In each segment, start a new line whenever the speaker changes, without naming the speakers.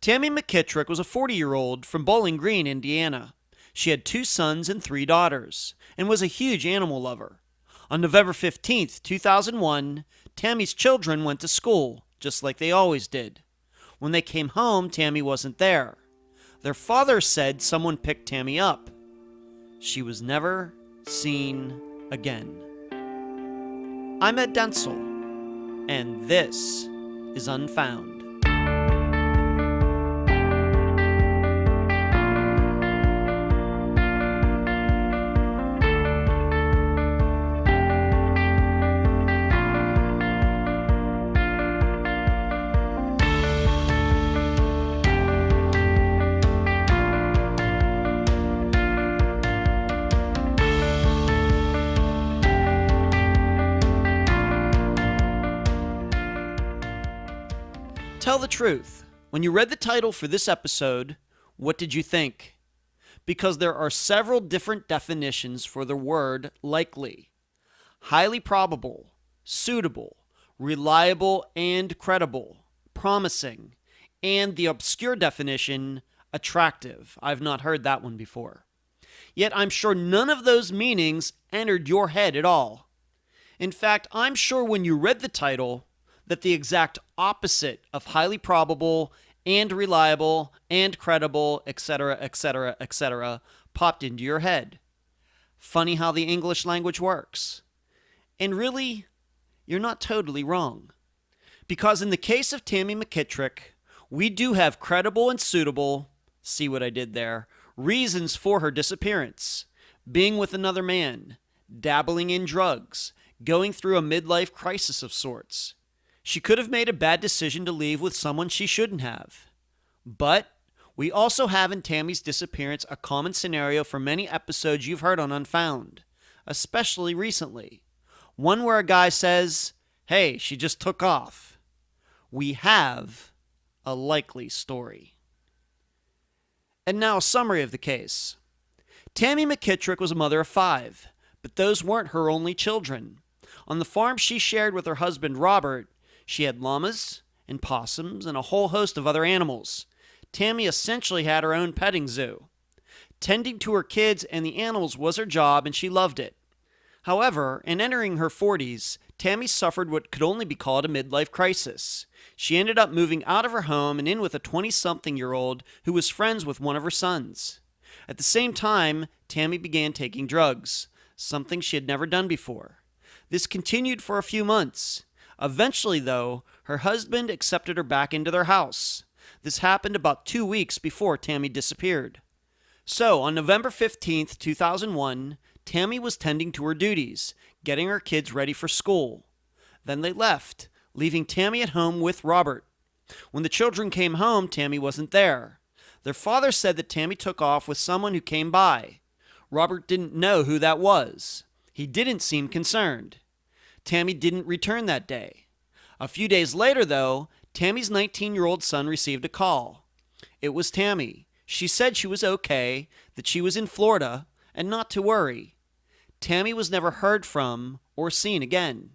Tammy McKittrick was a 40-year-old from Bowling Green, Indiana. She had 2 sons and 3 daughters, and was a huge animal lover. On November 15th, 2001, Tammy's children went to school, just like they always did. When they came home, Tammy wasn't there. Their father said someone picked Tammy up. She was never seen again. I'm Ed Dentzel, and this is Unfound. Tell the truth. When you read the title for this episode, what did you think? Because there are several different definitions for the word likely. Highly probable, suitable, reliable and credible, promising, and the obscure definition, attractive. I've not heard that one before. Yet I'm sure none of those meanings entered your head at all. In fact, I'm sure when you read the title, that the exact opposite of highly probable and reliable and credible, etc., etc., etc., popped into your head. Funny how the English language works. And really, you're not totally wrong. Because in the case of Tammy McKittrick, we do have credible and suitable, see what I did there, reasons for her disappearance. Being with another man, dabbling in drugs, going through a midlife crisis of sorts. She could have made a bad decision to leave with someone she shouldn't have. But we also have in Tammy's disappearance a common scenario for many episodes you've heard on Unfound, especially recently. One where a guy says, "Hey, she just took off." We have a likely story. And now a summary of the case. Tammy McKittrick was a mother of 5, but those weren't her only children. On the farm she shared with her husband Robert, she had llamas and possums and a whole host of other animals. Tammy essentially had her own petting zoo. Tending to her kids and the animals was her job, and she loved it. However, in entering her 40s, Tammy suffered what could only be called a midlife crisis. She ended up moving out of her home and in with a 20-something-year-old who was friends with one of her sons. At the same time, Tammy began taking drugs, something she had never done before. This continued for a few months. Eventually, though, her husband accepted her back into their house. This happened about 2 weeks before Tammy disappeared. So, on November 15th, 2001, Tammy was tending to her duties, getting her kids ready for school. Then they left, leaving Tammy at home with Robert. When the children came home, Tammy wasn't there. Their father said that Tammy took off with someone who came by. Robert didn't know who that was. He didn't seem concerned. Tammy didn't return that day. A few days later, though, Tammy's 19-year-old son received a call. It was Tammy. She said she was okay, that she was in Florida, and not to worry. Tammy was never heard from or seen again.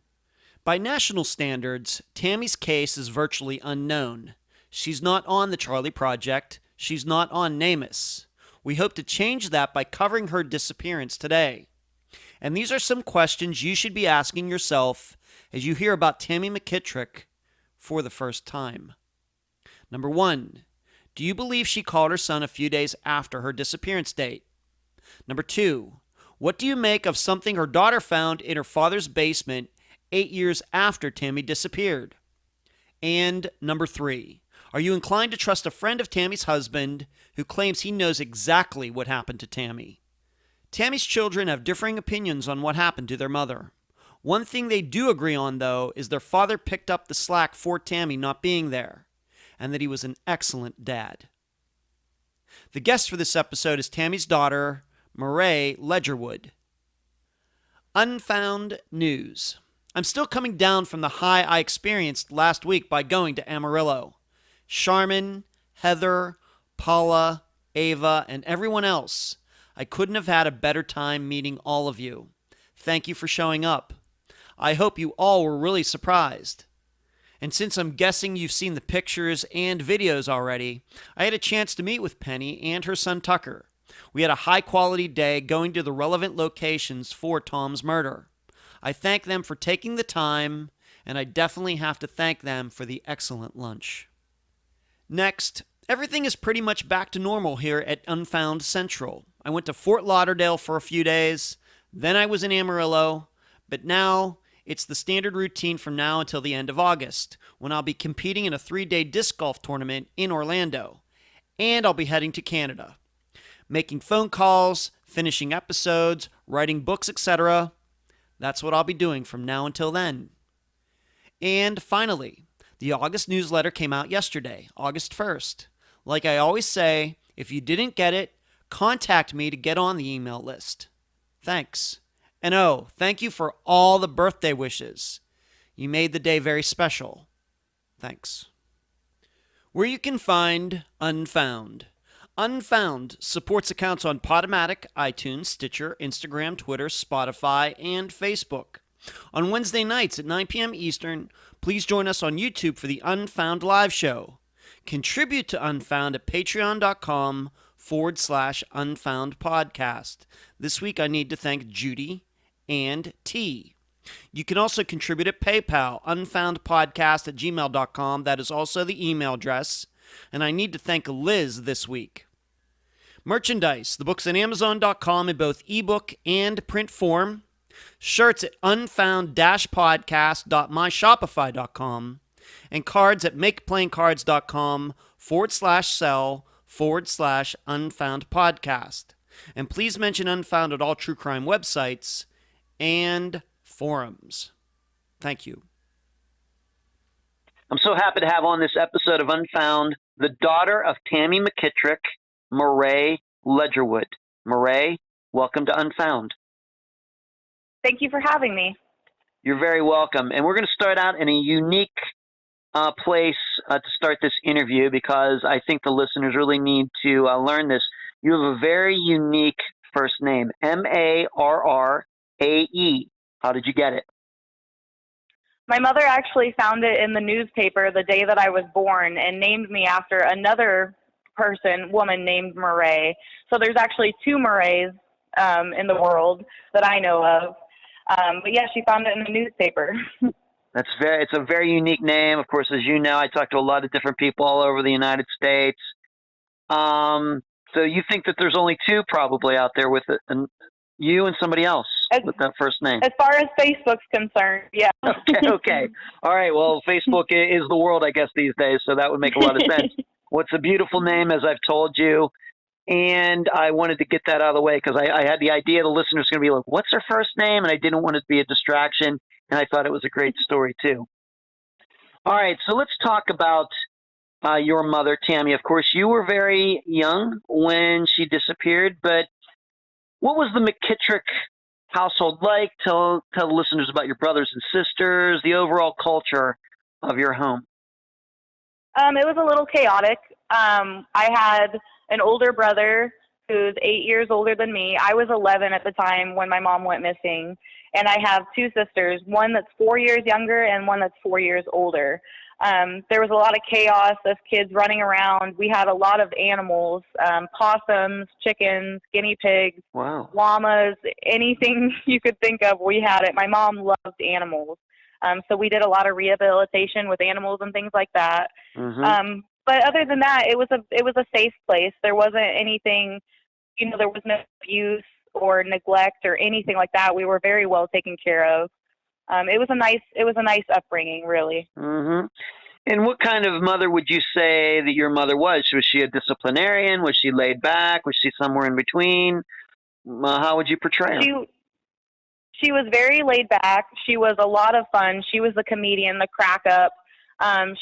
By national standards, Tammy's case is virtually unknown. She's not on the Charlie Project. She's not on NamUs. We hope to change that by covering her disappearance today. And these are some questions you should be asking yourself as you hear about Tammy McKittrick for the first time. Number 1, do you believe she called her son a few days after her disappearance date? Number 2, what do you make of something her daughter found in her father's basement 8 years after Tammy disappeared? And number 3, are you inclined to trust a friend of Tammy's husband who claims he knows exactly what happened to Tammy? Tammy's children have differing opinions on what happened to their mother. One thing they do agree on, though, is their father picked up the slack for Tammy not being there, and that he was an excellent dad. The guest for this episode is Tammy's daughter, Marae Ledgerwood. Unfound news. I'm still coming down from the high I experienced last week by going to Amarillo. Charmin, Heather, Paula, Ava, and everyone else. I couldn't have had a better time meeting all of you. Thank you for showing up. I hope you all were really surprised. And since I'm guessing you've seen the pictures and videos already, I had a chance to meet with Penny and her son Tucker. We had a high quality day going to the relevant locations for Tom's murder. I thank them for taking the time, and I definitely have to thank them for the excellent lunch. Next, everything is pretty much back to normal here at Unfound Central. I went to Fort Lauderdale for a few days, then I was in Amarillo, but now it's the standard routine from now until the end of August, when I'll be competing in a 3-day disc golf tournament in Orlando, and I'll be heading to Canada. Making phone calls, finishing episodes, writing books, etc. That's what I'll be doing from now until then. And finally, the August newsletter came out yesterday, August 1st. Like I always say, if you didn't get it, contact me to get on the email list. Thanks. And oh, thank you for all the birthday wishes. You made the day very special. Thanks. Where you can find Unfound. Unfound supports accounts on Podomatic, iTunes, Stitcher, Instagram, Twitter, Spotify, and Facebook. On Wednesday nights at 9 p.m. Eastern, please join us on YouTube for the Unfound live show. Contribute to Unfound at patreon.com/Unfound podcast. This week I need to thank Judy and T. You can also contribute at PayPal, unfoundpodcast@gmail.com. That is also the email address. And I need to thank Liz this week. Merchandise, the books at Amazon.com in both ebook and print form. Shirts at unfound-podcast.myshopify.com. And cards at makeplayingcards.com/sell/unfound podcast. And please mention Unfound at all true crime websites and forums. Thank you.
I'm so happy to have on this episode of Unfound the daughter of Tammy McKittrick, Murray Ledgerwood. Murray, welcome to Unfound.
Thank you for having me.
You're very welcome. And we're going to start out in a unique place to start this interview because I think the listeners really need to learn this. You have a very unique first name, Marrae. How did you get it?
My mother actually found it in the newspaper the day that I was born and named me after another woman named Murray. So there's actually two Murrays in the world that I know of. But yeah, she found it in the newspaper.
It's a very unique name. Of course, as you know, I talk to a lot of different people all over the United States. So you think that there's only two probably out there with it, and you and somebody else with that first name.
As far as Facebook's concerned, yeah.
Okay. All right. Well, Facebook is the world, I guess, these days, so that would make a lot of sense. What's a beautiful name, as I've told you, and I wanted to get that out of the way because I had the idea the listeners going to be like, what's her first name? And I didn't want it to be a distraction, and I thought it was a great story, too. All right. So let's talk about your mother, Tammy. Of course, you were very young when she disappeared, but what was the McKittrick household like? Tell the listeners about your brothers and sisters, the overall culture of your home.
It was a little chaotic. I had an older brother who's 8 years older than me. I was 11 at the time when my mom went missing. And I have two sisters, one that's 4 years younger and one that's 4 years older. There was a lot of chaos of kids running around. We had a lot of animals, possums, chickens, guinea pigs,
wow,
llamas, anything you could think of, we had it. My mom loved animals. So we did a lot of rehabilitation with animals and things like that.
Mm-hmm.
But other than that, it was a safe place. There wasn't anything, there was no abuse or neglect or anything like that. We were very well taken care of. It was a nice upbringing, really.
Mm-hmm. And what kind of mother would you say that your mother was? Was she a disciplinarian? Was she laid back? Was she somewhere in between? How would you portray her?
She was very laid back. She was a lot of fun. She was the comedian, the crack up.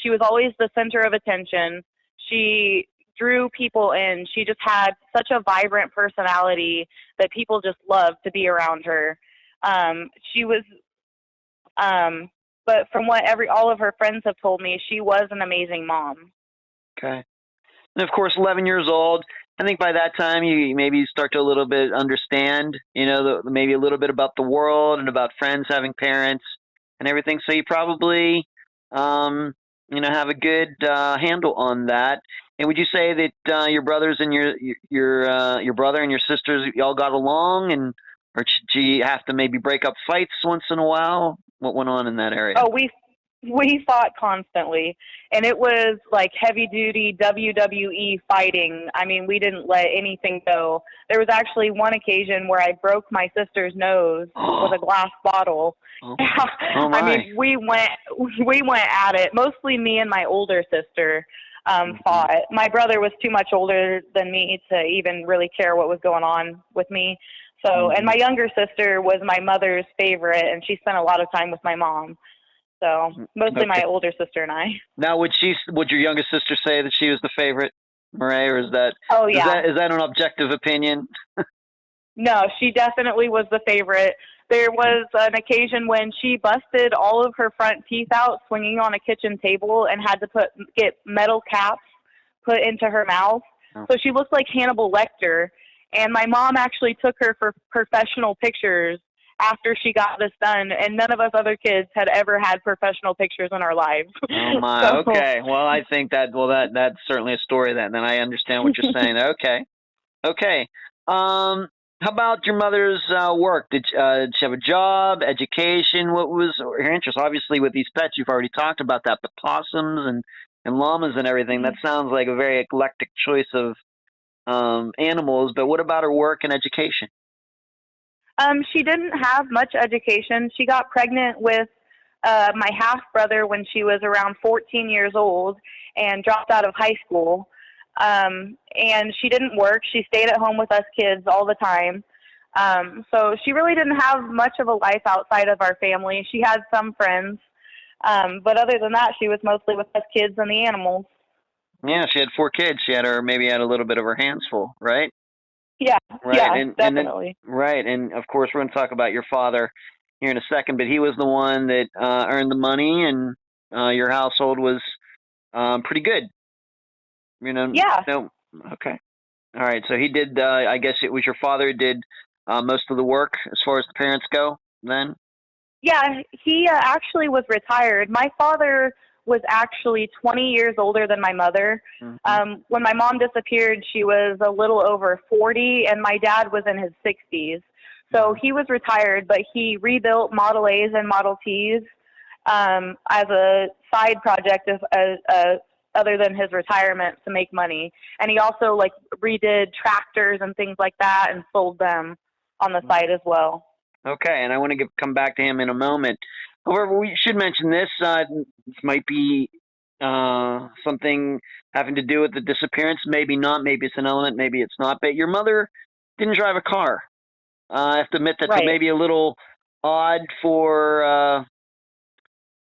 She was always the center of attention. She drew people in. She just had such a vibrant personality that people just loved to be around her. But from what all of her friends have told me, she was an amazing mom.
Okay. And of course, 11 years old, I think by that time you maybe start to a little bit understand, maybe a little bit about the world and about friends having parents and everything. So you probably have a good handle on that. And would you say that your brothers and your brother and your sisters y'all got along, and or did you have to maybe break up fights once in a while? What went on in that area?
Oh, we fought constantly, and it was like heavy duty WWE fighting. I mean, we didn't let anything go. There was actually one occasion where I broke my sister's nose with a glass bottle.
Oh, oh my.
I mean, we went at it. Mostly me and my older sister fought. My brother was too much older than me to even really care what was going on with me. So, and my younger sister was my mother's favorite, and she spent a lot of time with my mom. So mostly my older sister and I.
Now, would your youngest sister say that she was the favorite, Murray, or is that?
Oh yeah.
Is that an objective opinion?
No, she definitely was the favorite. There was an occasion when she busted all of her front teeth out swinging on a kitchen table and had to get metal caps put into her mouth.
Oh.
So she looked like Hannibal Lecter. And my mom actually took her for professional pictures after she got this done, and none of us other kids had ever had professional pictures in our lives.
Oh my,
So,
okay. Well, I think that's certainly a story then. Then I understand what you're saying. Okay. How about your mother's work? Did she have a job, education? What was her interest? Obviously, with these pets, you've already talked about that, but possums and llamas and everything. That sounds like a very eclectic choice of animals. But what about her work and education?
She didn't have much education. She got pregnant with my half brother when she was around 14 years old and dropped out of high school. And she didn't work. She stayed at home with us kids all the time. So she really didn't have much of a life outside of our family. She had some friends. But other than that, she was mostly with us kids and the animals.
Yeah, she had 4 kids. She had maybe had a little bit of her hands full, right?
Yeah,
Right,
yeah, definitely.
Right, and of course we're going to talk about your father here in a second, but he was the one that earned the money, and your household was pretty good.
Yeah.
No, okay, all right. So he did. I guess it was your father did most of the work as far as the parents go. Then.
Yeah, he actually was retired. My father was actually 20 years older than my mother.
Mm-hmm.
When my mom disappeared, she was a little over 40, and my dad was in his 60s. So he was retired, but he rebuilt Model A's and Model T's as a side project other than his retirement to make money. And he also like redid tractors and things like that and sold them on the side as well.
Okay, and I want to come back to him in a moment. However, we should mention this. This might be something having to do with the disappearance. Maybe not. Maybe it's an element. Maybe it's not. But your mother didn't drive a car. I have to admit that's
Right.
maybe a little odd for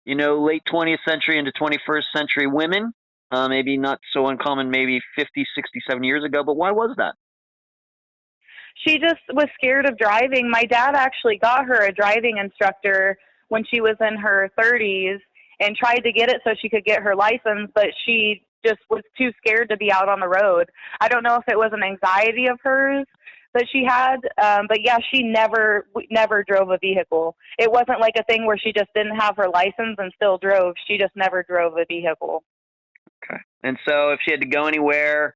late 20th century into 21st century women. Maybe not so uncommon. Maybe 50, 60, 70 years ago. But why was that?
She just was scared of driving. My dad actually got her a driving instructor when she was in her 30s and tried to get it so she could get her license, but she just was too scared to be out on the road. I don't know if it was an anxiety of hers that she had, but yeah, she never drove a vehicle. It wasn't like a thing where she just didn't have her license and still drove. She just never drove a vehicle.
Okay. And so if she had to go anywhere,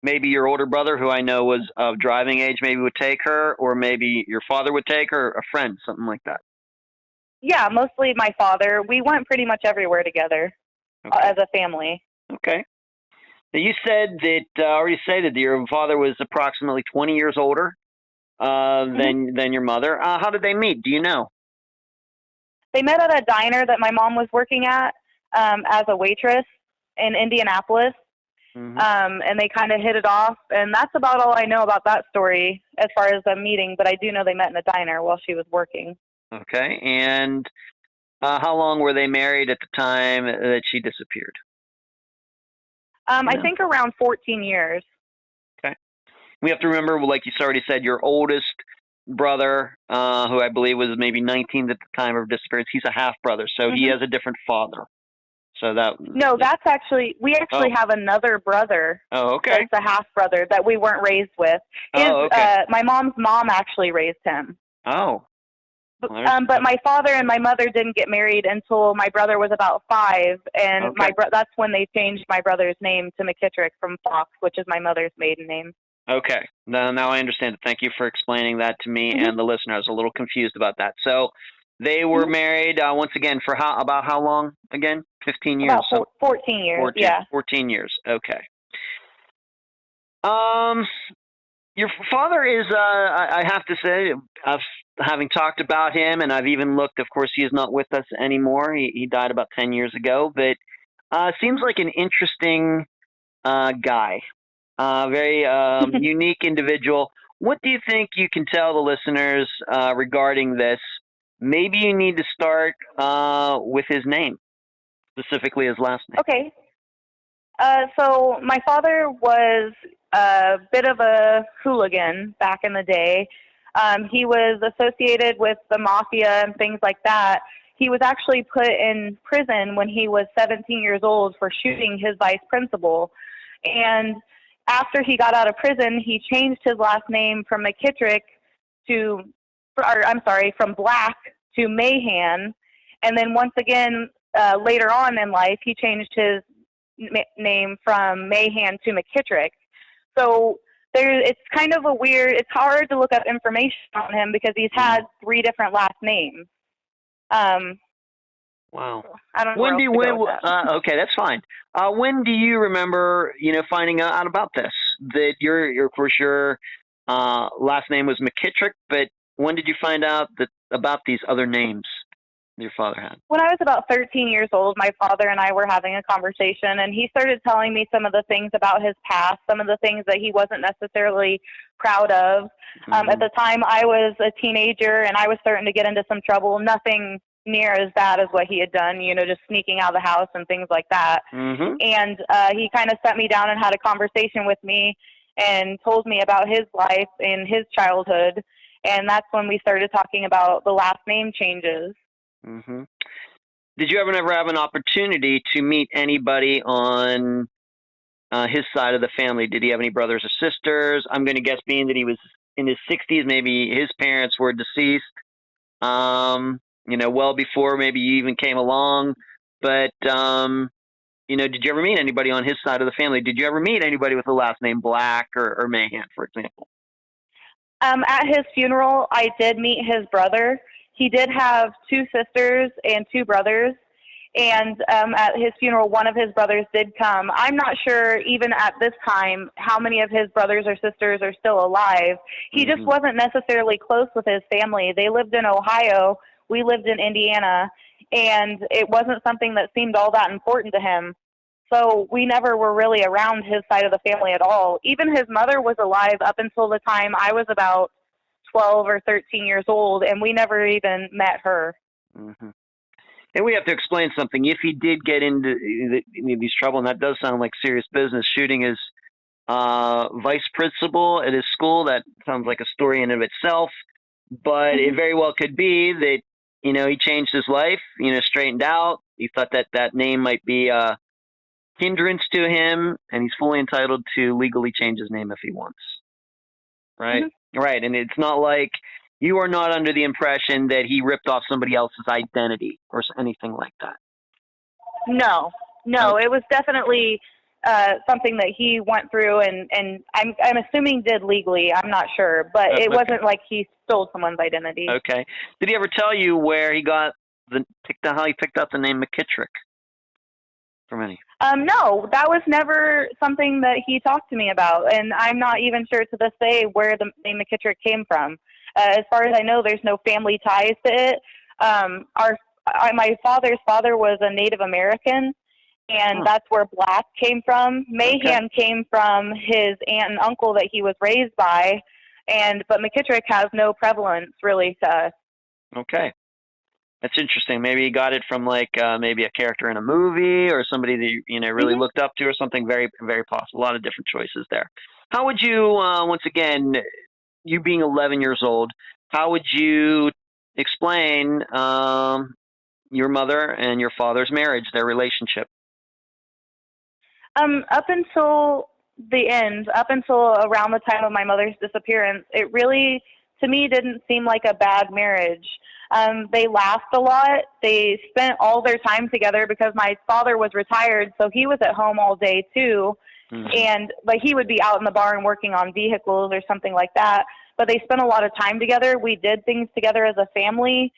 maybe your older brother, who I know was of driving age, maybe would take her, or maybe your father would take her, a friend, something like that.
Yeah, mostly my father. We went pretty much everywhere together as a family.
Okay. Now you said that already stated that your father was approximately 20 years older than your mother. How did they meet? Do you know?
They met at a diner that my mom was working at as a waitress in Indianapolis. And they kind of hit it off, and that's about all I know about that story as far as the meeting, but I do know they met in a diner while she was working.
Okay, and how long were they married at the time that she disappeared?
I think around 14 years.
Okay. We have to remember, like you already said, your oldest brother, who I believe was maybe 19 at the time of disappearance, he's a half-brother, so he has a different father. So
that's actually, we have another brother.
Oh, okay.
That's a half brother that we weren't raised with.
Okay.
My mom's mom actually raised him.
Oh,
But my father and my mother didn't get married until my brother was about 5, and
Okay.
that's when they changed my brother's name to McKittrick from Fox, which is my mother's maiden name.
Okay. Now I understand it. Thank you for explaining that to me and the listener. I was a little confused about that. So they were married once again for about how long again? 15 years.
About 14 years.
14 years. Okay. Your father is, I have to say, having talked about him, and I've even looked, of course, he is not with us anymore. He died about 10 years ago, but seems like an interesting guy, very unique individual. What do you think you can tell the listeners regarding this? Maybe you need to start with his name, specifically his last name.
Okay. So my father was a bit of a hooligan back in the day. He was associated with the mafia and things like that. He was actually put in prison when he was 17 years old for shooting his vice principal. And after he got out of prison, he changed his last name from McKittrick from Black to Mahan. And then once again, later on in life, he changed his name from Mahan to McKittrick. So it's kind of it's hard to look up information on him because he's had 3 different last names.
Wow.
I don't know.
Okay, that's fine. When do you remember, finding out about this? That your for sure last name was McKittrick, but when did you find out about these other names your father had?
When I was about 13 years old, my father and I were having a conversation, and he started telling me some of the things about his past, some of the things that he wasn't necessarily proud of. At the time, I was a teenager, and I was starting to get into some trouble. Nothing near as bad as what he had done, just sneaking out of the house and things like that. And he kind of sat me down and had a conversation with me and told me about his life and his childhood. And that's when we started talking about the last name changes.
Did you ever never have an opportunity to meet anybody on his side of the family? Did he have any brothers or sisters? I'm going to guess, being that he was in his 60s, maybe his parents were deceased, well before maybe you even came along. But, did you ever meet anybody on his side of the family? Did you ever meet anybody with the last name Black or Mahan, for example?
At his funeral, I did meet his brother. He did have 2 sisters and 2 brothers. And at his funeral, one of his brothers did come. I'm not sure, even at this time, how many of his brothers or sisters are still alive. He just wasn't necessarily close with his family. They lived in Ohio. We lived in Indiana. And it wasn't something that seemed all that important to him. So we never were really around his side of the family at all. Even his mother was alive up until the time I was about 12 or 13 years old, and we never even met her.
And we have to explain something. If he did get into these trouble, and that does sound like serious business, shooting his vice principal at his school, that sounds like a story in and of itself. But it very well could be that, he changed his life, straightened out. He thought that name might be a hindrance to him, and he's fully entitled to legally change his name if he wants. Right? Right. And it's not like you are not under the impression that he ripped off somebody else's identity or anything like that.
No,
Okay.
It was definitely something that he went through, and I'm assuming did legally. I'm not sure, but it wasn't like he stole someone's identity.
Okay. Did he ever tell you where he got how he picked up the name McKittrick from any?
No, that was never something that he talked to me about, and I'm not even sure to this day where the name McKittrick came from. As far as I know, there's no family ties to it. My father's father was a Native American, and that's where Black came from. Mahan came from his aunt and uncle that he was raised by, but McKittrick has no prevalence really to us.
Okay. That's interesting. Maybe he got it from maybe a character in a movie or somebody that really looked up to, or something. Very, very possible. A lot of different choices there. How would you, once again, you being 11 years old, how would you explain your mother and your father's marriage, their relationship?
Up until the end, up until around the time of my mother's disappearance, it really to me didn't seem like a bad marriage. They laughed a lot. They spent all their time together because my father was retired, so he was at home all day too. And like he would be out in the barn working on vehicles or something like that. But they spent a lot of time together. We did things together as a family.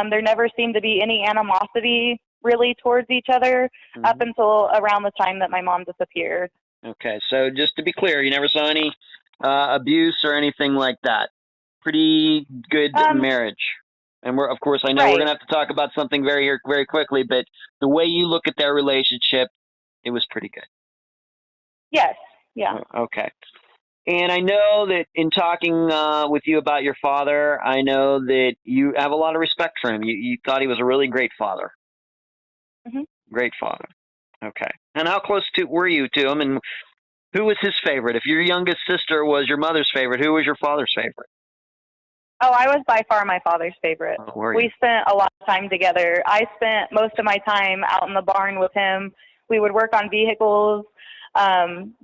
There never seemed to be any animosity really towards each other up until around the time that my mom disappeared.
Okay, so just to be clear, you never saw any abuse or anything like that. Pretty good marriage. And we're, of course, I know we're going to have to talk about something very quickly, but the way you look at their relationship, it was pretty good.
Yes. Yeah.
Okay. And I know that in talking with you about your father, I know that you have a lot of respect for him. You thought he was a really great father. Great father. Okay. And how close were you to him? And who was his favorite? If your youngest sister was your mother's favorite, who was your father's favorite?
Oh, I was by far my father's favorite.
Oh,
we spent a lot of time together. I spent most of my time out in the barn with him. We would work on vehicles,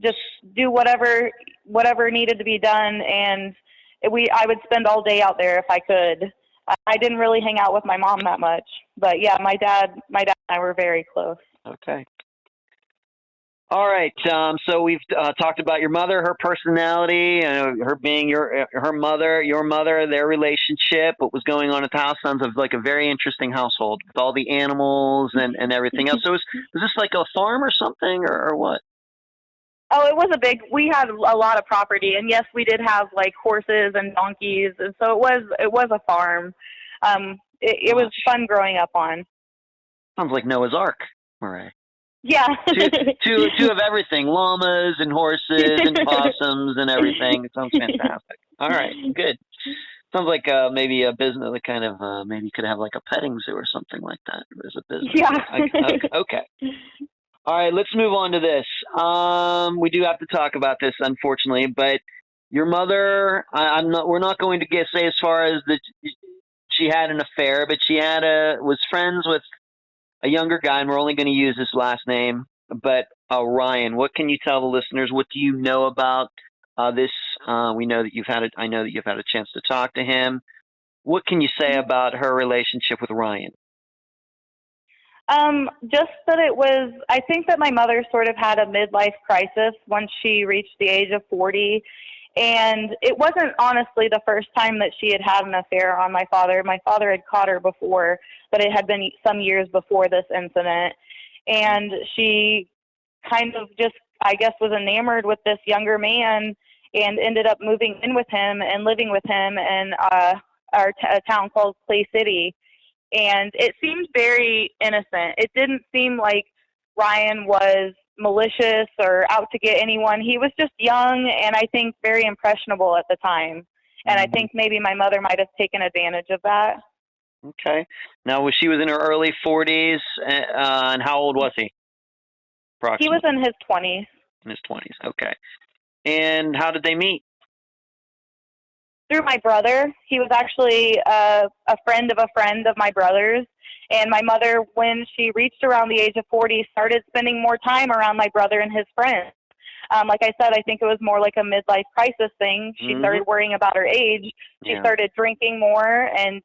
just do whatever needed to be done, and I would spend all day out there if I could. I didn't really hang out with my mom that much, but yeah, my dad and I were very close.
Okay. All right. So we've talked about your mother, her personality, her being her mother, your mother, their relationship, what was going on at the house. Sounds like a very interesting household with all the animals and everything else. So was this like a farm or something or what?
Oh, it was we had a lot of property, and yes, we did have like horses and donkeys, and so it was a farm. It was fun growing up on.
Sounds like Noah's Ark, Murray.
Yeah.
two of everything, llamas and horses and possums and everything. It sounds fantastic. All right, good. Sounds like maybe a business, like kind of maybe you could have like a petting zoo or something like that as a business.
Yeah.
Okay. All right, let's move on to this. We do have to talk about this, unfortunately, but your mother, we're not going to say as far as that she had an affair, but she was friends with a younger guy, and we're only going to use his last name, but Ryan. What can you tell the listeners? What do you know about this? We know that I know that you've had a chance to talk to him. What can you say about her relationship with Ryan?
Just that I think that my mother sort of had a midlife crisis once she reached the age of 40. And it wasn't honestly the first time that she had an affair on my father. My father had caught her before, but it had been some years before this incident. And she kind of just, I guess, was enamored with this younger man and ended up moving in with him and living with him in a town called Clay City. And it seemed very innocent. It didn't seem like Ryan was malicious or out to get anyone. He was just young and I think very impressionable at the time. And I think maybe my mother might have taken advantage of that.
Okay. Now, she was in her early 40s, and how old was he?
He was in his 20s.
In his 20s, okay. And how did they meet?
Through my brother. He was actually a friend of my brother's. And my mother, when she reached around the age of 40, started spending more time around my brother and his friends. Like I said, I think it was more like a midlife crisis thing. She started worrying about her age. She started drinking more and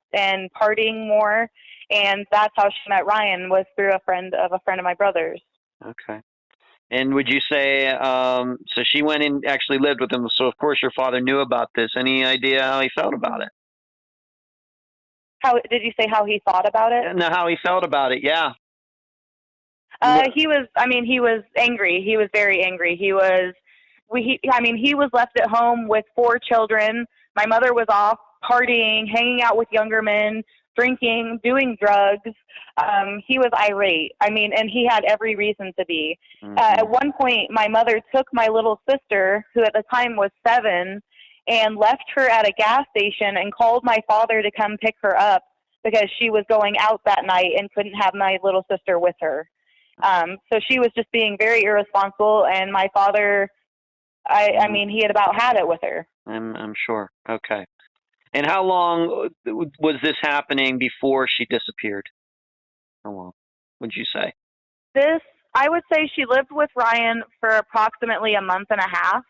partying more. And that's how she met Ryan, was through a friend of my brother's.
Okay. And would you say, so she went and actually lived with him, so of course your father knew about this. Any idea how he felt about it?
How did you say how he thought about it?
No, how he felt about it, yeah.
He was angry. He was very angry. He was left at home with 4 children. My mother was off partying, hanging out with younger men, drinking, doing drugs. He was irate. And he had every reason to be. At one point, my mother took my little sister, who at the time was 7, and left her at a gas station and called my father to come pick her up because she was going out that night and couldn't have my little sister with her. So she was just being very irresponsible, and my father, he had about had it with her.
I'm sure. Okay. And how long was this happening before she disappeared? How long would you say?
I would say she lived with Ryan for approximately a month and a half.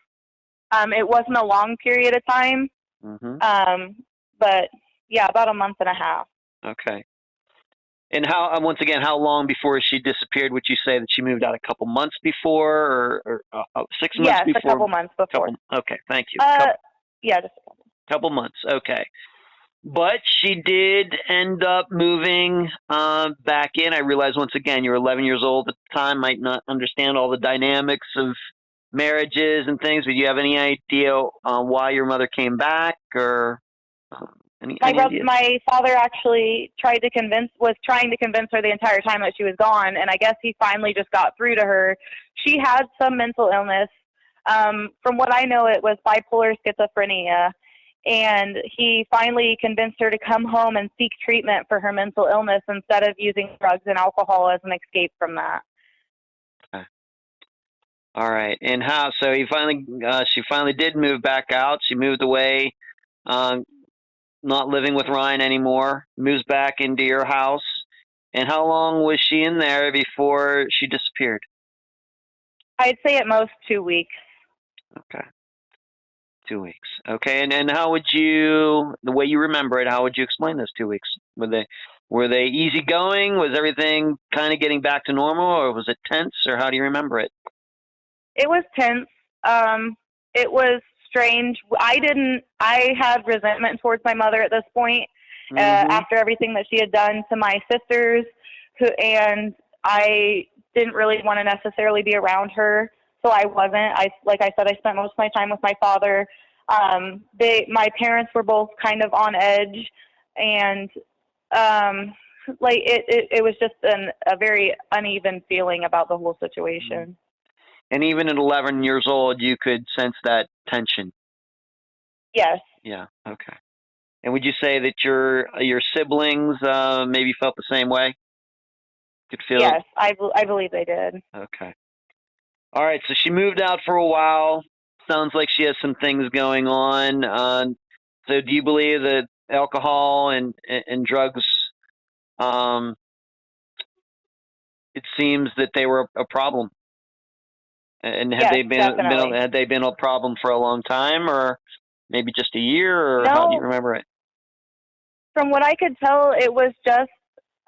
It wasn't a long period of time,
Mm-hmm.
But yeah, about a month and a half.
Okay. And how, once again, how long before she disappeared? Would you say that she moved out a couple months before, or 6 months
Yes, a
before?
couple months before.
Okay, thank you.
Yeah, just a couple.
Couple months. Okay. But she did end up moving back in. I realize, once again, you're 11 years old at the time, might not understand all the dynamics of marriages and things. But do you have any idea why your mother came back, or any ideas?
My father actually was trying to convince her the entire time that she was gone, and I guess he finally just got through to her. She had some mental illness. From what I know, it was bipolar schizophrenia, and he finally convinced her to come home and seek treatment for her mental illness instead of using drugs and alcohol as an escape from that.
Okay. All right. And how? So she finally did move back out. She moved away, not living with Ryan anymore. Moves back into your house. And how long was she in there before she disappeared?
I'd say at most 2 weeks.
Okay. 2 weeks. Okay. And how would you, the way you remember it, how would you explain those 2 weeks? Were they easygoing? Was everything kind of getting back to normal, or was it tense, or how do you remember it?
It was tense. It was strange. I had resentment towards my mother at this point, after everything that she had done to my sisters, and I didn't really want to necessarily be around her. So I wasn't. Like I said, I spent most of my time with my father. My parents were both kind of on edge, and it was just a very uneven feeling about the whole situation.
And even at 11 years old, you could sense that tension.
Yes.
Yeah. Okay. And would you say that your siblings maybe felt the same way? Could feel.
Yes, I believe they did.
Okay. All right. So she moved out for a while. Sounds like she has some things going on. So do you believe that alcohol and drugs? It seems that they were a problem. And had
Yes,
they been a problem for a long time, or maybe just a year, or
No,
how do you remember it?
From what I could tell, it was just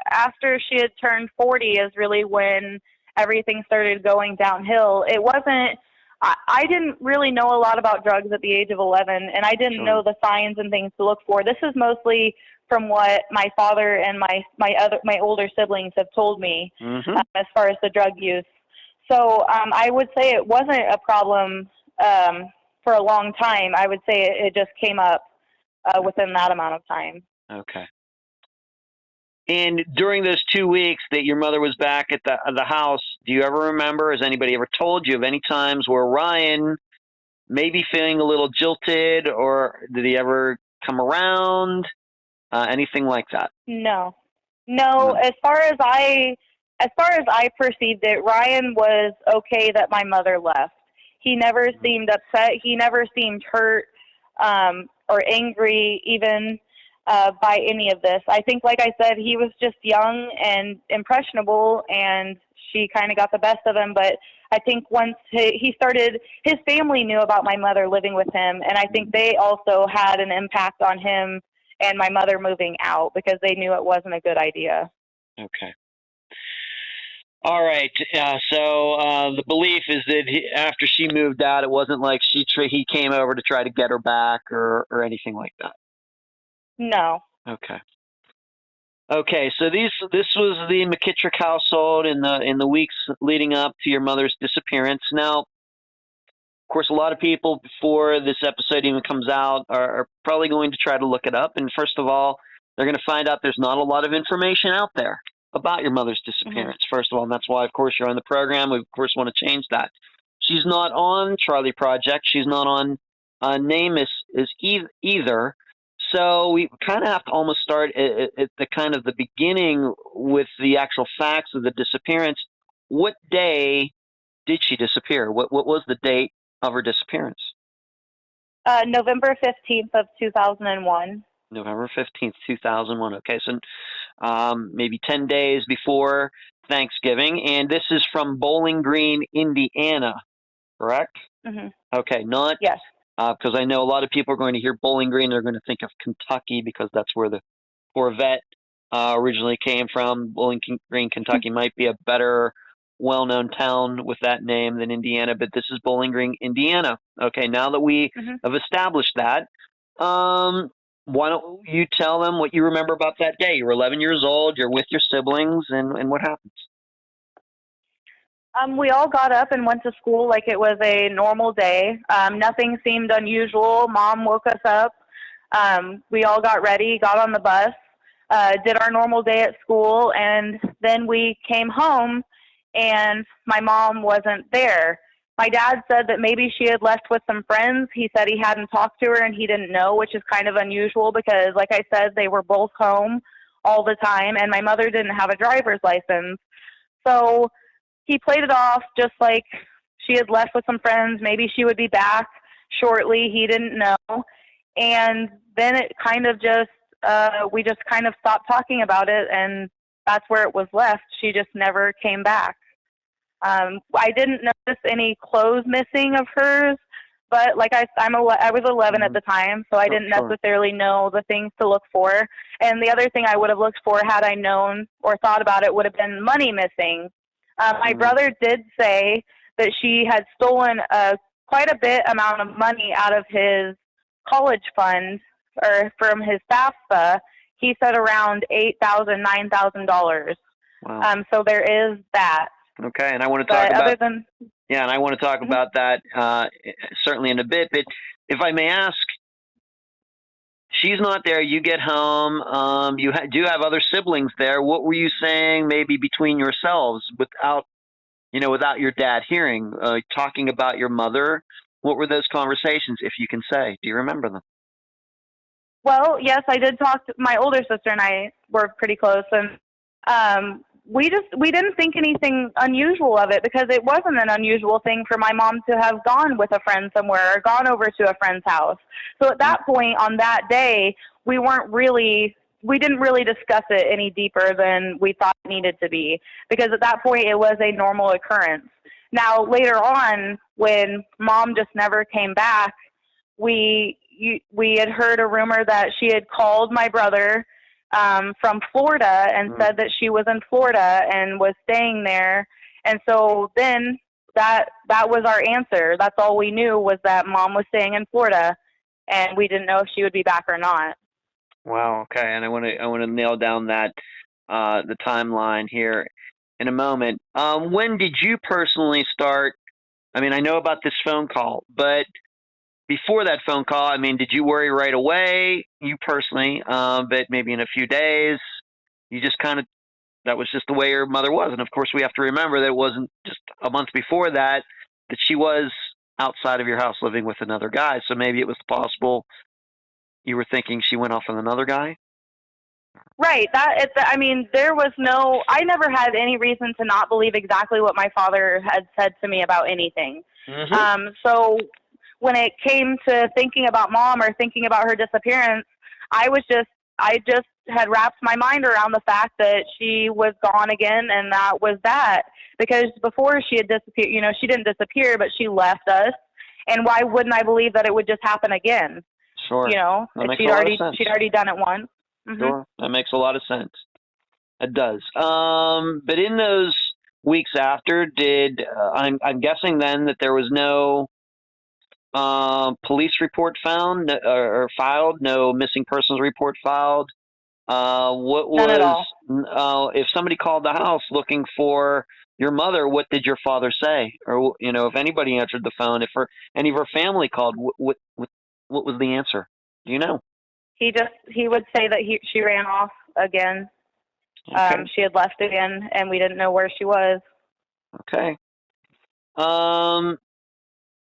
after she had turned 40 is really when everything started going downhill. It wasn't. I didn't really know a lot about drugs at the age of 11, and I didn't know the signs and things to look for. This is mostly from what my father and my older siblings have told me, as far as the drug use. So I would say it wasn't a problem for a long time. I would say it just came up within that amount of time.
Okay. And during those 2 weeks that your mother was back at the house, do you ever remember, has anybody ever told you of any times where Ryan may be feeling a little jilted, or did he ever come around? Anything like that?
No. As far as I perceived it, Ryan was okay that my mother left. He never seemed upset. He never seemed hurt or angry, even by any of this. I think, like I said, he was just young and impressionable, and she kind of got the best of him. But I think once he started, his family knew about my mother living with him, and I think they also had an impact on him and my mother moving out, because they knew it wasn't a good idea.
Okay. All right. So the belief is that after she moved out, it wasn't like he came over to try to get her back, or anything like that.
No.
Okay. Okay. So this was the McKittrick household in the weeks leading up to your mother's disappearance. Now, of course, a lot of people, before this episode even comes out, are probably going to try to look it up. And first of all, they're going to find out there's not a lot of information out there about your mother's disappearance, first of all. And that's why, of course, you're on the program. We, of course, want to change that. She's not on Charlie Project. She's not on Name is either. So we kind of have to almost start at the kind of the beginning with the actual facts of the disappearance. What day did she disappear? What was the date of her disappearance?
November 15th of 2001.
November 15th, 2001. Okay, so maybe 10 days before Thanksgiving. And this is from Bowling Green, Indiana, correct?
Mm-hmm.
Okay,
yes.
because I know a lot of people are going to hear Bowling Green. They're going to think of Kentucky because that's where the Corvette originally came from. Bowling Green, Kentucky might be a better well-known town with that name than Indiana, but this is Bowling Green, Indiana. Okay, now that we have established that, why don't you tell them what you remember about that day? You're 11 years old, you're with your siblings, and what happens?
We all got up and went to school like it was a normal day. Nothing seemed unusual. Mom woke us up. We all got ready, got on the bus, did our normal day at school, and then we came home, and my mom wasn't there. My dad said that maybe she had left with some friends. He said he hadn't talked to her and he didn't know, which is kind of unusual because, like I said, they were both home all the time, and my mother didn't have a driver's license. So he played it off just like she had left with some friends. Maybe she would be back shortly. He didn't know. And then it kind of just, we just kind of stopped talking about it, and that's where it was left. She just never came back. I didn't notice any clothes missing of hers, but like I was 11 at the time, so I didn't necessarily know the things to look for. And the other thing I would have looked for had I known or thought about it would have been money missing. My brother did say that she had stolen quite a bit amount of money out of his college fund or from his FAFSA. He said around $8,000, $9,000.
Wow.
So there is that.
Okay, and I want to talk about and I want to talk
Mm-hmm.
about that certainly in a bit. But if I may ask, she's not there. You get home. You do have other siblings there. What were you saying, maybe between yourselves, without your dad hearing, talking about your mother? What were those conversations, if you can say? Do you remember them?
Well, yes, I did talk to my older sister, and I were pretty close, and we didn't think anything unusual of it because it wasn't an unusual thing for my mom to have gone with a friend somewhere or gone over to a friend's house. So at that point on that day, we didn't really discuss it any deeper than we thought it needed to be, because at that point it was a normal occurrence. Now later on, when mom just never came back, we had heard a rumor that she had called my brother from Florida and said that she was in Florida and was staying there. And so then that was our answer. That's all we knew, was that mom was staying in Florida, and we didn't know if she would be back or not.
Wow. Okay. And I want to nail down that the timeline here in a moment. When did you personally start? I mean, I know about this phone call, but before that phone call, I mean, did you worry right away, you personally, but maybe in a few days, you just that was just the way your mother was. And of course, we have to remember that it wasn't just a month before that she was outside of your house living with another guy. So maybe it was possible you were thinking she went off with another guy?
Right. I never had any reason to not believe exactly what my father had said to me about anything.
Mm-hmm.
So when it came to thinking about mom or thinking about her disappearance, I just had wrapped my mind around the fact that she was gone again, and that was that. Because before she had disappeared, she didn't disappear, but she left us. And why wouldn't I believe that it would just happen again?
Sure.
She'd already done it once. Mm-hmm.
Sure. That makes a lot of sense. It does. But in those weeks after, I'm guessing then that there was no police report found or filed, no missing persons report filed. What was,
none at all.
If somebody called the house looking for your mother, what did your father say? Or, if anybody answered the phone, if any of her family called, what was the answer? Do you know?
He would say that she ran off again.
Okay.
She had left again, and we didn't know where she was.
Okay.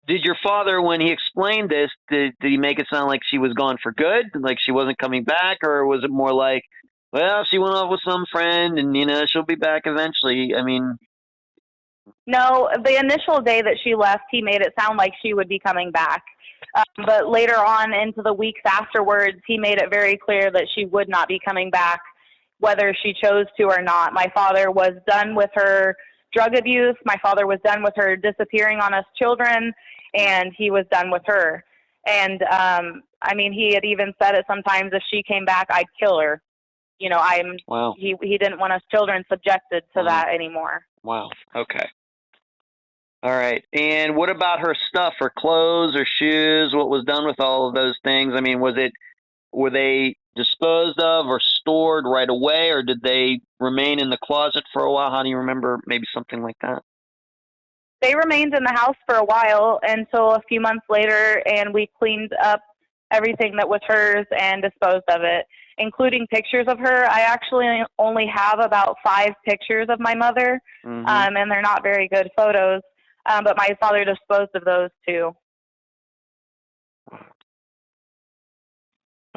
Did your father, when he explained this, did he make it sound like she was gone for good, like she wasn't coming back, or was it more like, well, she went off with some friend and she'll be back eventually? I mean,
no, the initial day that she left, he made it sound like she would be coming back. But later on into the weeks afterwards, he made it very clear that she would not be coming back, whether she chose to or not. My father was done with her drug abuse. My father was done with her disappearing on us children, and he was done with her. And I mean, he had even said it sometimes, if she came back, I'd kill her. You know,
Wow.
he didn't want us children subjected to
Wow.
that anymore.
Wow. Okay. All right. And what about her stuff, her clothes, her shoes? What was done with all of those things? I mean, were they disposed of or stored right away, or did they remain in the closet for a while? How do you remember maybe something like that?
They remained in the house for a while until a few months later, and we cleaned up everything that was hers and disposed of it, including pictures of her. I actually only have about 5 pictures of my mother, and they're not very good photos, but my father disposed of those too.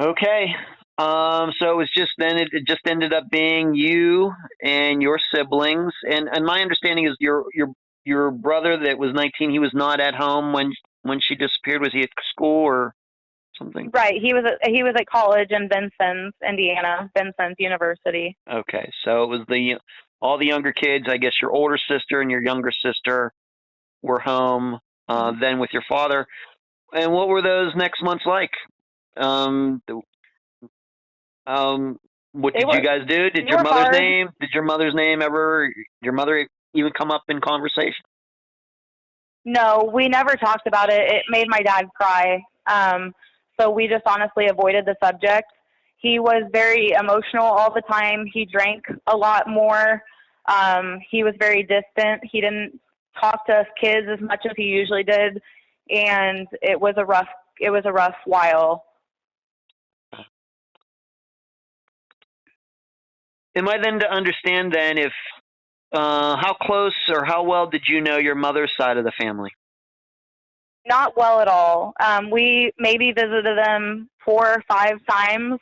Okay. So it was just then it just ended up being you and your siblings, and my understanding is your brother that was 19, he was not at home when she disappeared. Was he at school or something?
Right. He was at college in Vincennes, Indiana, Vincennes University.
Okay. So it was all the younger kids. I guess your older sister and your younger sister were home then with your father. And what were those next months like? Um, what did you guys do? Did your mother's name ever, your mother even come up in conversation?
No, we never talked about it. It made my dad cry. So we just honestly avoided the subject. He was very emotional all the time. He drank a lot more. He was very distant. He didn't talk to us kids as much as he usually did. And it was a rough while.
Am I then to understand then if how close or how well did you know your mother's side of the family?
Not well at all. We maybe visited them 4 or 5 times.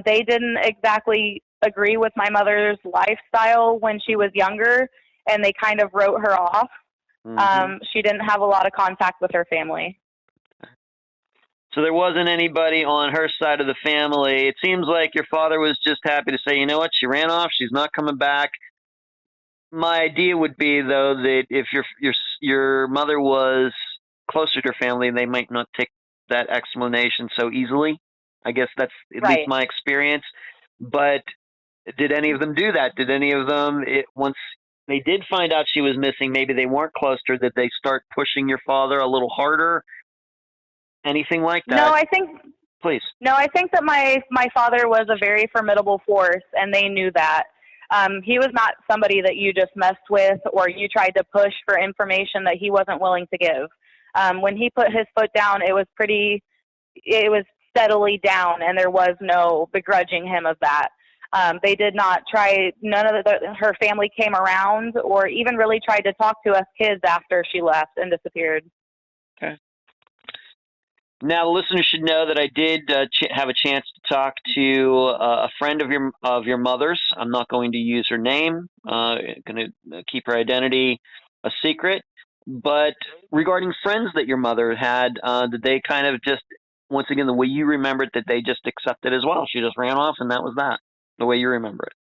They didn't exactly agree with my mother's lifestyle when she was younger, and they kind of wrote her off. She didn't have a lot of contact with her family.
So there wasn't anybody on her side of the family. It seems like your father was just happy to say, you know what, she ran off, she's not coming back. My idea would be, though, that if your mother was closer to her family, they might not take that explanation so easily. I guess that's at least my experience. But did any of them do that? Did any of them, once they did find out she was missing, maybe they weren't close to her, did they start pushing your father a little harder? Anything like that?
No, I think.
Please.
No, I think that my father was a very formidable force, and they knew that. He was not somebody that you just messed with or you tried to push for information that he wasn't willing to give. When he put his foot down, it was steadily down, and there was no begrudging him of that. They did not try, none of her family came around or even really tried to talk to us kids after she left and disappeared.
Okay. Now, the listeners should know that I did have a chance to talk to a friend of your mother's. I'm not going to use her name. Going to keep her identity a secret. But regarding friends that your mother had, did they kind of just, once again, the way you remember it, that they just accepted as well? She just ran off, and that was that. The way you remember it.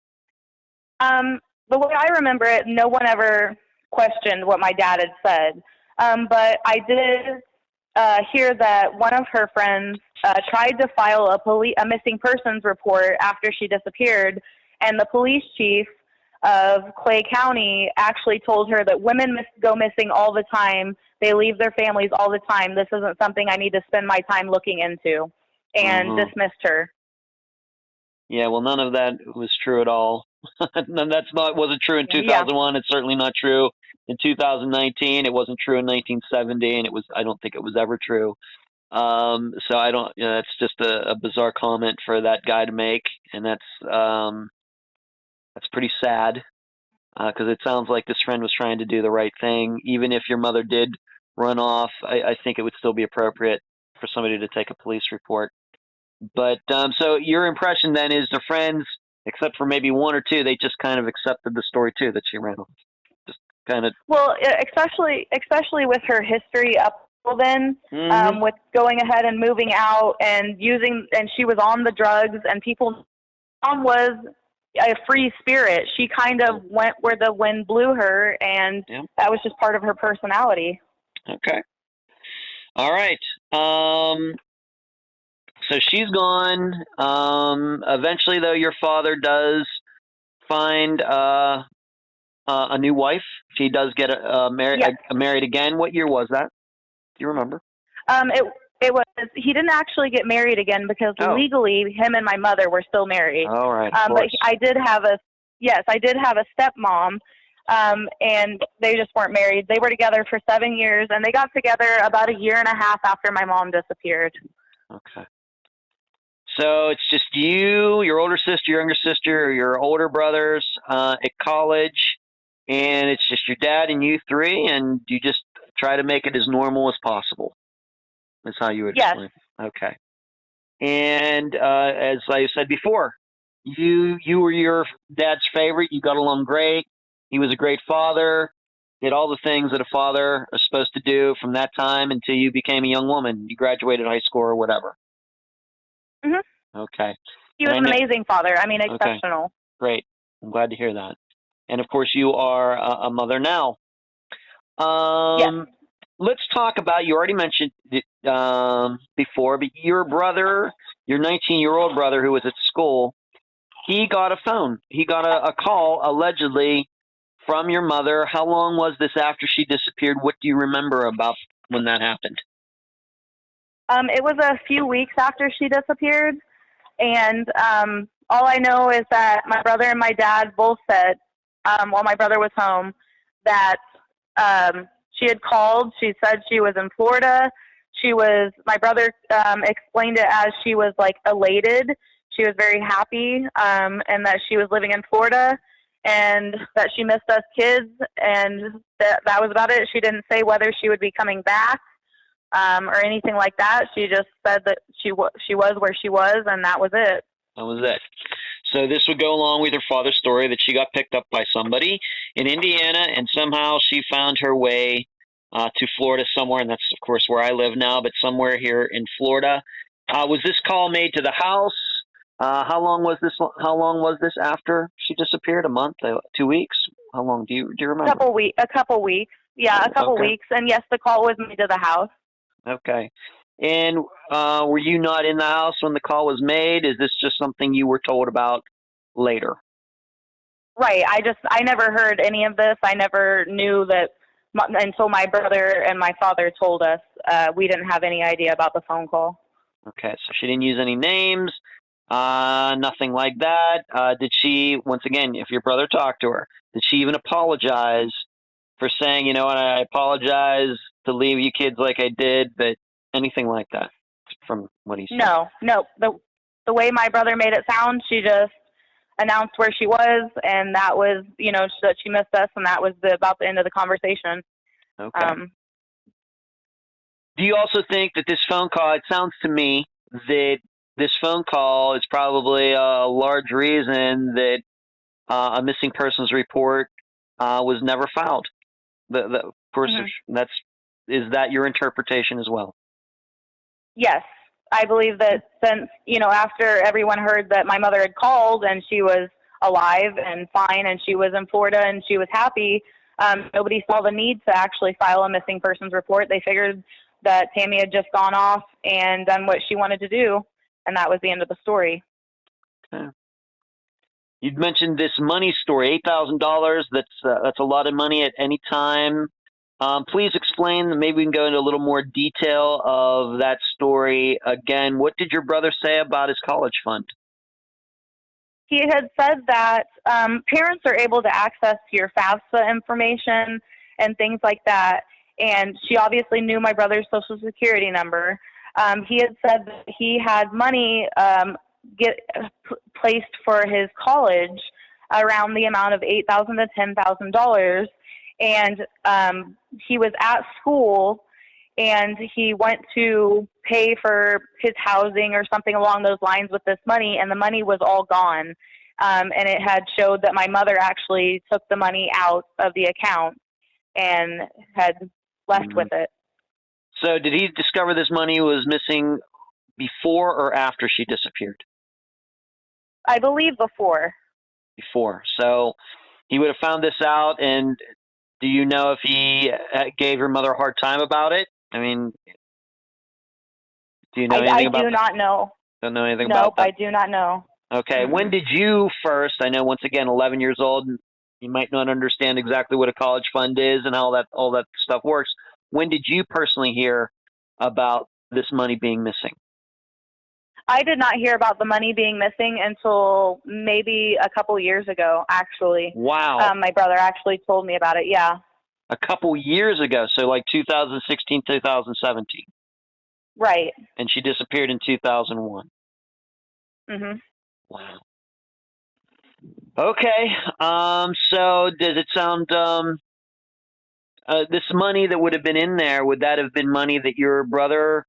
The way I remember it, no one ever questioned what my dad had said. But I did hear that one of her friends tried to file a missing persons report after she disappeared, and the police chief of Clay County actually told her that women go missing all the time. They leave their families all the time. This isn't something I need to spend my time looking into, and dismissed her.
Yeah, well, none of that was true at all. Wasn't true in 2001. Yeah. It's certainly not true in 2019. It wasn't true in 1970, and I don't think it was ever true. So I don't. That's just a bizarre comment for that guy to make, and that's pretty sad because it sounds like this friend was trying to do the right thing. Even if your mother did run off, I think it would still be appropriate for somebody to take a police report. But so your impression then is the friends, except for maybe one or two, they just kind of accepted the story too that she ran off. Just kind of.
Well, especially with her history up till then, with going ahead and moving out and she was on the drugs, and Mom was a free spirit. She kind of went where the wind blew her, and that was just part of her personality.
Okay. All right. Um, so she's gone. Eventually, though, your father does find a new wife. She does get
Yes.
married again. What year was that? Do you remember?
It was he didn't actually get married again because
Oh,
legally him and my mother were still married.
all right, of
But
course.
I did have a stepmom, and they just weren't married. They were together for 7 years, and they got together about a year and a half after my mom disappeared.
Okay. So it's just you, your older sister, your younger sister, or your older brothers at college, and it's just your dad and you three, and you just try to make it as normal as possible. That's how you would
Yes.
explain. Okay. And as I said before, you were your dad's favorite. You got along great. He was a great father. Did all the things that a father is supposed to do from that time until you became a young woman. You graduated high school or whatever.
Hmm.
Okay.
He
And
was
I
an
know.
amazing father. I mean,
Okay.
exceptional.
Great. I'm glad to hear that. And of course, you are a mother now.
Yes.
Um, let's talk about. You already mentioned it before, but your brother, your 19-year-old brother who was at school, he got a phone. He got a call allegedly from your mother. How long was this after she disappeared? What do you remember about when that happened?
It was a few weeks after she disappeared, and all I know is that my brother and my dad both said, while my brother was home, that she had called. She said she was in Florida. My brother explained it as she was like elated. She was very happy, and that she was living in Florida and that she missed us kids, and that was about it. She didn't say whether she would be coming back or anything like that. She just said that she was where she was, and that was it.
That was it. So this would go along with her father's story that she got picked up by somebody in Indiana, and somehow she found her way to Florida somewhere, and that's of course where I live now, but somewhere here in Florida. Was this call made to the house? How long was this? How long was this after she disappeared? A month? 2 weeks? How long? Do you remember?
A couple weeks. Yeah, a couple
Okay.
weeks. And yes, the call was made to the house.
Okay. And were you not in the house when the call was made? Is this just something you were told about later?
Right. I never heard any of this. I never knew that until my brother and my father told us. We didn't have any idea about the phone call.
Okay, so she didn't use any names, nothing like that. Did she, once again, if your brother talked to her, did she even apologize for saying, you know what, I apologize to leave you kids like I did, but anything like that from what he said?
No, no. The way my brother made it sound, she just announced where she was, and that was, that she missed us, and that was about the end of the conversation.
Okay. Do you also think that this phone call, it sounds to me that this phone call is probably a large reason that a missing persons report was never filed? Of course,
Hmm.
is that your interpretation as well?
Yes, I believe that since, after everyone heard that my mother had called and she was alive and fine and she was in Florida and she was happy, nobody saw the need to actually file a missing persons report. They figured that Tammy had just gone off and done what she wanted to do, and that was the end of the story.
Okay. You'd mentioned this money story, $8,000. That's a lot of money at any time. Please explain. Maybe we can go into a little more detail of that story. Again, what did your brother say about his college fund?
He had said that parents are able to access your FAFSA information and things like that. And she obviously knew my brother's social security number. He had said that he had money placed for his college around the amount of $8,000 to $10,000, and he was at school and he went to pay for his housing or something along those lines with this money, and the money was all gone. And it had showed that my mother actually took the money out of the account and had left with it.
So did he discover this money was missing before or after she disappeared?
I believe before.
Before. So he would have found this out, and do you know if he gave her mother a hard time about it? I mean, Do you know
I
anything about
do
that?
not know.
Don't know anything
Nope,
about that?
I do not know.
Okay. When
Mm-mm.
did you first, I know once again, 11 years old, and you might not understand exactly what a college fund is and how all that stuff works. When did you personally hear about this money being missing?
I did not hear about the money being missing until maybe a couple years ago, actually.
Wow.
My brother actually told me about it. Yeah.
A couple years ago, so like 2016, 2017.
Right.
And she disappeared in 2001.
Mhm.
Wow. Okay. So does it sound this money that would have been in there, would that have been money that your brother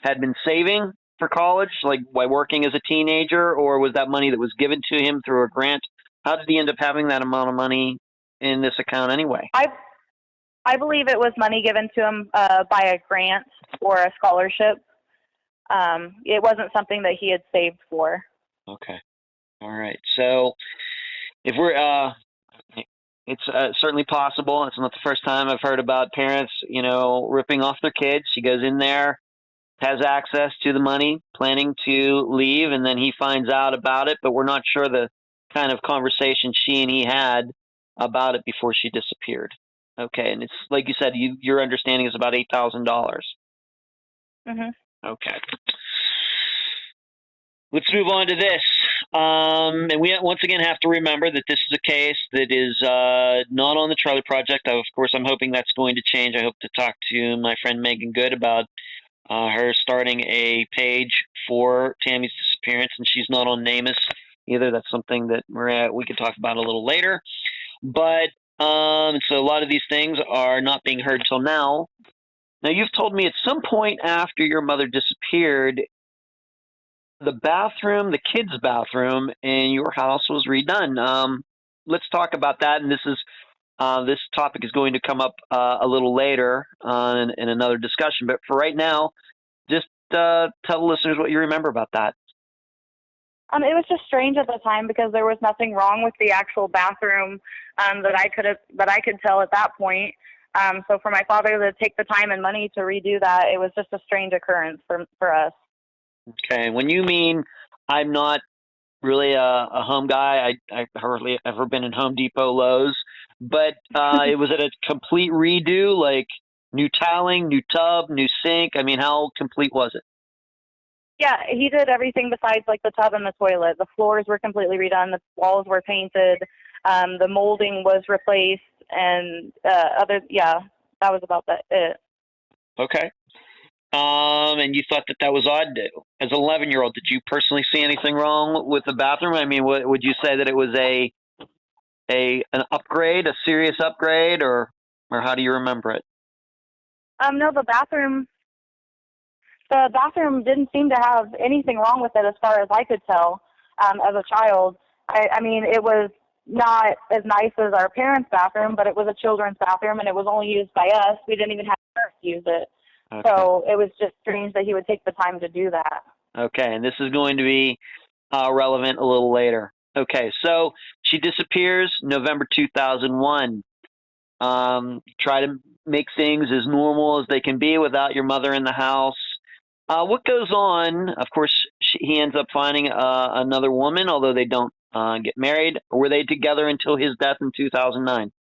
had been saving for college, like by working as a teenager, or was that money that was given to him through a grant? How did he end up having that amount of money in this account anyway?
I believe it was money given to him by a grant or a scholarship. It wasn't something that he had saved for.
Okay. All right. So if we're it's certainly possible. It's not the first time I've heard about parents, ripping off their kids. She goes in there, has access to the money, planning to leave, and then he finds out about it, but we're not sure the kind of conversation she and he had about it before she disappeared. Okay, and it's like you said, your understanding is about $8,000.
Mhm.
Okay. Let's move on to this. And we once again have to remember that this is a case that is not on the Trailer Project. Of course, I'm hoping that's going to change. I hope to talk to my friend Megan Good about her starting a page for Tammy's disappearance, and she's not on NamUs either. That's something that we could talk about a little later. But so a lot of these things are not being heard till now. Now, you've told me at some point after your mother disappeared, the bathroom, the kids' bathroom in your house was redone. Let's talk about that. And this topic is going to come up a little later in another discussion. But for right now, just tell the listeners what you remember about that.
It was just strange at the time because there was nothing wrong with the actual bathroom that I could tell at that point. So for my father to take the time and money to redo that, it was just a strange occurrence for us.
Okay. When you mean I'm not really a home guy, I hardly ever been in Home Depot, Lowe's, but it was at a complete redo, like new tiling, new tub, new sink. I mean, how complete was it?
Yeah, he did everything besides like the tub and the toilet. The floors were completely redone. The walls were painted. The molding was replaced, and that was about it.
Okay. And you thought that was odd. As an 11-year-old, did you personally see anything wrong with the bathroom? I mean, would you say that it was an upgrade, a serious upgrade, or how do you remember it?
No, the bathroom didn't seem to have anything wrong with it as far as I could tell as a child. I mean, it was not as nice as our parents' bathroom, but it was a children's bathroom, and it was only used by us. We didn't even have parents use it.
Okay.
So it was just strange that he would take the time to do that.
Okay, and this is going to be relevant a little later. Okay, so she disappears November 2001. Try to make things as normal as they can be without your mother in the house. What goes on? Of course, he ends up finding another woman, although they don't get married. Were they together until his death in 2009?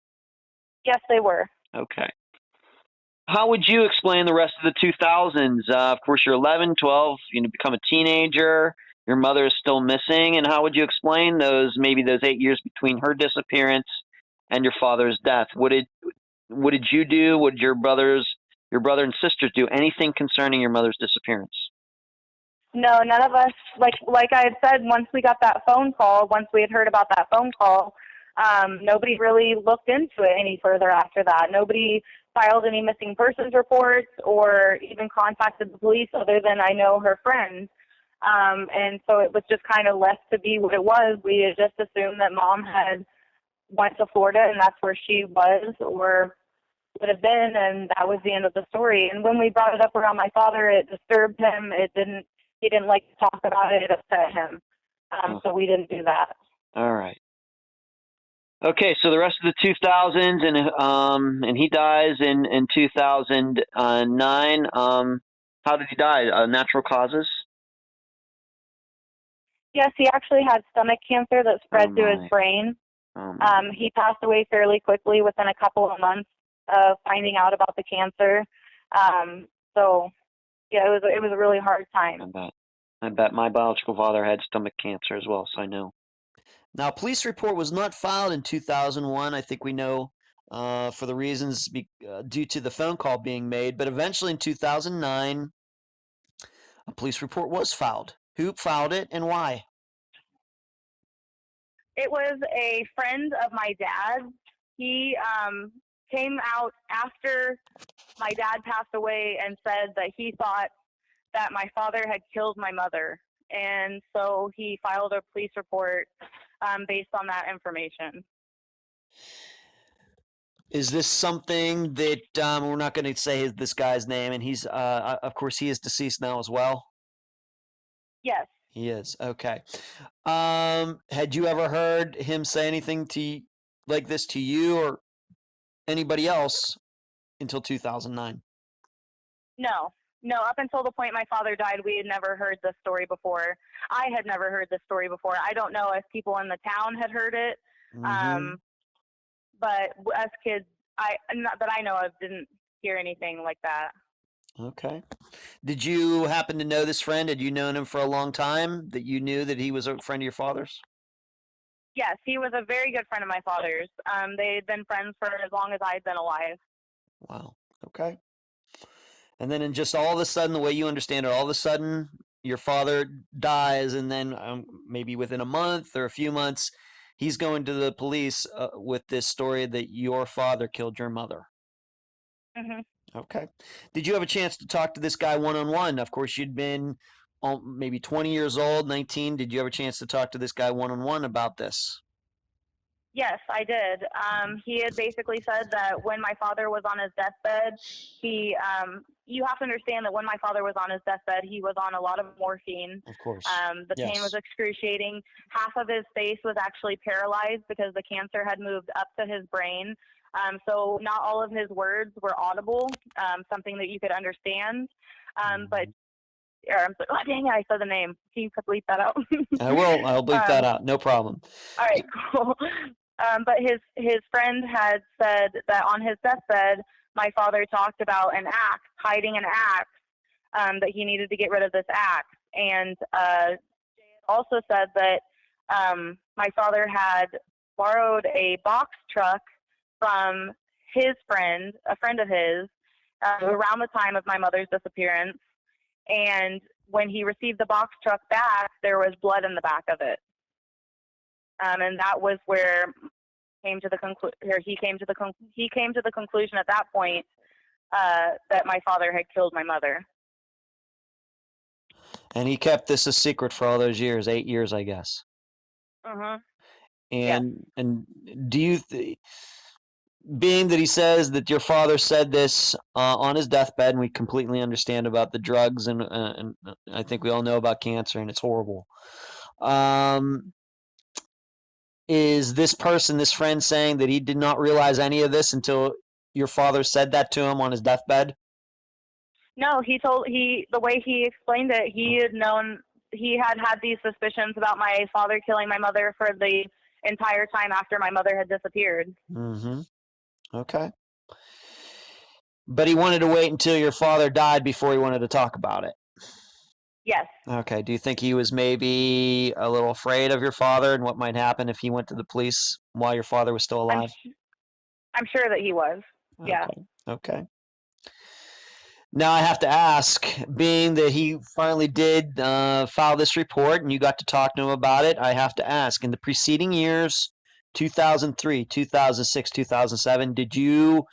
Yes, they were.
Okay. How would you explain the rest of the 2000s? Of course, you're 11, 12, you become a teenager. Your mother is still missing. And how would you explain maybe those 8 years between her disappearance and your father's death? What did you do? What did your brother and sisters do? Anything concerning your mother's disappearance?
No, none of us, like I had said, once we got that phone call, once we had heard about that phone call, nobody really looked into it any further after that. Nobody filed any missing persons reports or even contacted the police other than I know her friends. And so it was just kind of left to be what it was. We had just assumed that Mom had went to Florida and that's where she was or would have been, and that was the end of the story. And when we brought it up around my father, it disturbed him. He didn't like to talk about it. It upset him. So we didn't do that.
All right. Okay, so the rest of the 2000s, and he dies in 2009. How did he die? Natural causes?
Yes, he actually had stomach cancer that spread to his
my.
brain.
Oh, my.
He passed away fairly quickly within a couple of months of finding out about the cancer. So yeah, it was a really hard time.
I bet my biological father had stomach cancer as well, so I know.
Now, a police report was not filed in 2001. I think we know for the reasons due to the phone call being made, but eventually in 2009, a police report was filed. Who filed it and why?
It was a friend of my dad's. He came out after my dad passed away and said that he thought that my father had killed my mother. And so he filed a police report based on that information.
Is this something that we're not going to say this guy's name, and he's, of course, he is deceased now as well?
Yes.
He is. Okay. Had you ever heard him say anything like this to you or anybody else until 2009?
No. No, up until the point my father died, we had never heard this story before. I had never heard this story before. I don't know if people in the town had heard it, but us kids, not that I know of, didn't hear anything like that.
Okay. Did you happen to know this friend? Had you known him for a long time that you knew that he was a friend of your father's?
Yes, he was a very good friend of my father's. They had been friends for as long as I had been alive.
Wow. Okay. And then in just all of a sudden, the way you understand it, all of a sudden your father dies, and then maybe within a month or a few months, he's going to the police with this story that your father killed your mother.
Mm-hmm.
Okay. Did you have a chance to talk to this guy one-on-one? Of course, you'd been maybe 20 years old, 19. Did you have a chance to talk to this guy one-on-one about this?
Yes, I did. He had basically said that when my father was on his deathbed, you have to understand that when my father was on his deathbed, he was on a lot of morphine.
Of course.
The pain was excruciating. Half of his face was actually paralyzed because the cancer had moved up to his brain. So not all of his words were audible, something that you could understand. But oh, dang it, I said the name. Can you bleep that out?
I will. I'll bleep that out. No problem.
All right, cool. But his friend had said that on his deathbed, my father talked about an axe, hiding an axe, that he needed to get rid of this axe. And also said that my father had borrowed a box truck from his friend, a friend of his, around the time of my mother's disappearance. And when he received the box truck back, there was blood in the back of it. And that was where he came to the conclusion at that point that my father had killed my mother.
And he kept this a secret for all those years, 8 years, I guess.
Mm-hmm.
And do you, being that he says that your father said this on his deathbed, and we completely understand about the drugs, and I think we all know about cancer, and it's horrible. Is this person, this friend, saying that he did not realize any of this until your father said that to him on his deathbed?
No, the way he explained it, he had these suspicions about my father killing my mother for the entire time after my mother had disappeared.
Mm-hmm. Okay. But he wanted to wait until your father died before he wanted to talk about it.
Yes.
Okay. Do you think he was maybe a little afraid of your father and what might happen if he went to the police while your father was still alive?
I'm sure that he was.
Okay.
Yeah.
Okay. Now I have to ask, being that he finally did file this report and you got to talk to him about it, I have to ask, in the preceding years, 2003, 2006, 2007, did you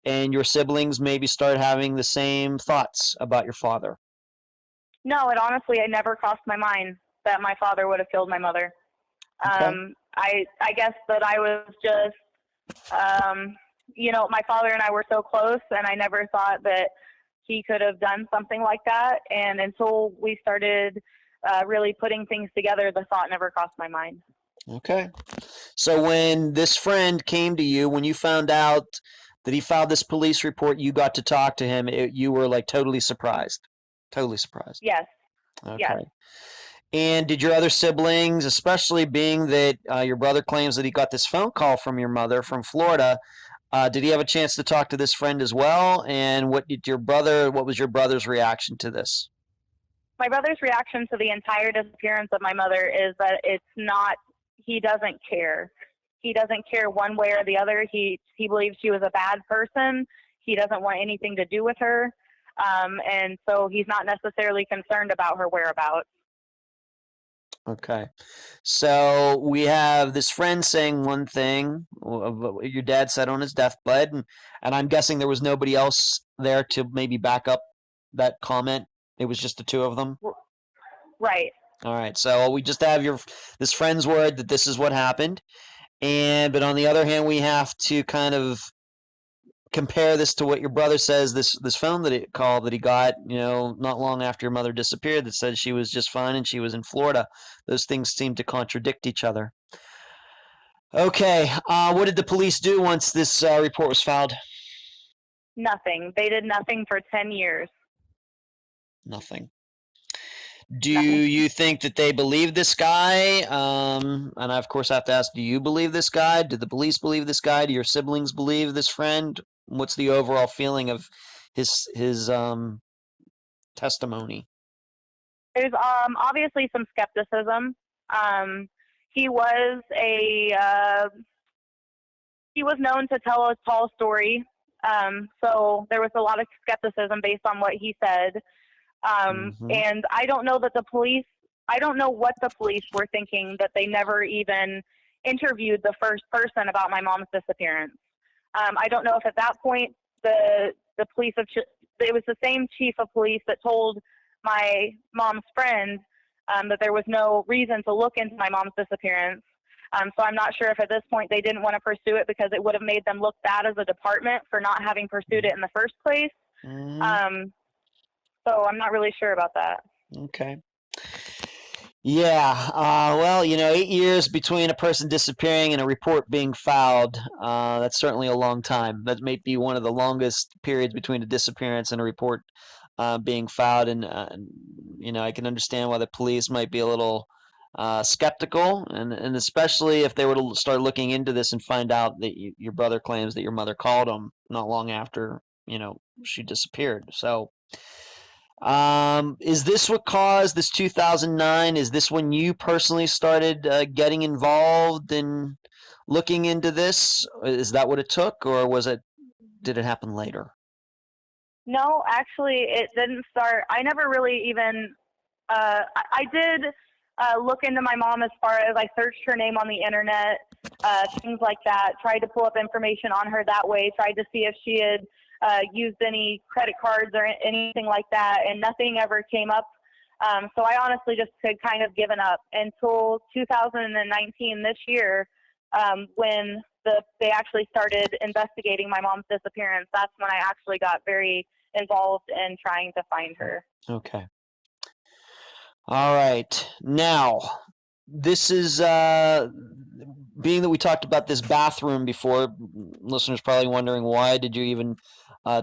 and your siblings maybe start having the same thoughts about your father?
No, it never crossed my mind that my father would have killed my mother.
Okay.
I guess that I was just, my father and I were so close, and I never thought that he could have done something like that. And until we started really putting things together, the thought never crossed my mind.
Okay. So when this friend came to you, when you found out that he filed this police report, you got to talk to him, you were like totally surprised. Totally surprised.
Yes.
Okay.
Yes.
And did your other siblings, especially being that your brother claims that he got this phone call from your mother from Florida, did he have a chance to talk to this friend as well? And what was your brother's reaction to this?
My brother's reaction to the entire disappearance of my mother is that he doesn't care. He doesn't care one way or the other. He believes she was a bad person. He doesn't want anything to do with her. And so he's not necessarily concerned about her whereabouts.
Okay. So we have this friend saying one thing, what your dad said on his deathbed, and I'm guessing there was nobody else there to maybe back up that comment. It was just the two of them.
Right.
All right. So we just have this friend's word that this is what happened, but on the other hand, we have to kind of compare this to what your brother says. This phone that he got, not long after your mother disappeared, that said she was just fine and she was in Florida. Those things seem to contradict each other. Okay, what did the police do once this report was filed?
Nothing. They did nothing for 10 years.
Nothing. Do
Nothing.
you think that they believe this guy? And I, of course, have to ask, do you believe this guy? Did the police believe this guy? Do your siblings believe this friend? What's the overall feeling of his testimony?
There's obviously some skepticism. Um, he was he was known to tell a tall story. So there was a lot of skepticism based on what he said. And I don't know what the police were thinking, that they never even interviewed the first person about my mom's disappearance. I don't know if at that point the police it was the same chief of police that told my mom's friend that there was no reason to look into my mom's disappearance. So I'm not sure if at this point they didn't want to pursue it because it would have made them look bad as a department for not having pursued it in the first place. So I'm not really sure about that.
Okay. Yeah. Well, 8 years between a person disappearing and a report being filed, that's certainly a long time. That may be one of the longest periods between a disappearance and a report being filed. And, I can understand why the police might be a little skeptical, and especially if they were to start looking into this and find out that your brother claims that your mother called him not long after, she disappeared. So, is this what caused this 2009? Is this when you personally started getting involved in looking into this? Is that what it took, or did it happen later?
No, actually, it didn't start. I never really even. I did look into my mom as far as I searched her name on the internet, things like that. Tried to pull up information on her that way. Tried to see if she had used any credit cards or anything like that, and nothing ever came up. So I honestly just had kind of given up until 2019, this year, when they actually started investigating my mom's disappearance. That's when I actually got very involved in trying to find her.
Okay. All right. Now, this is being that we talked about this bathroom before. Listeners probably wondering, why did you even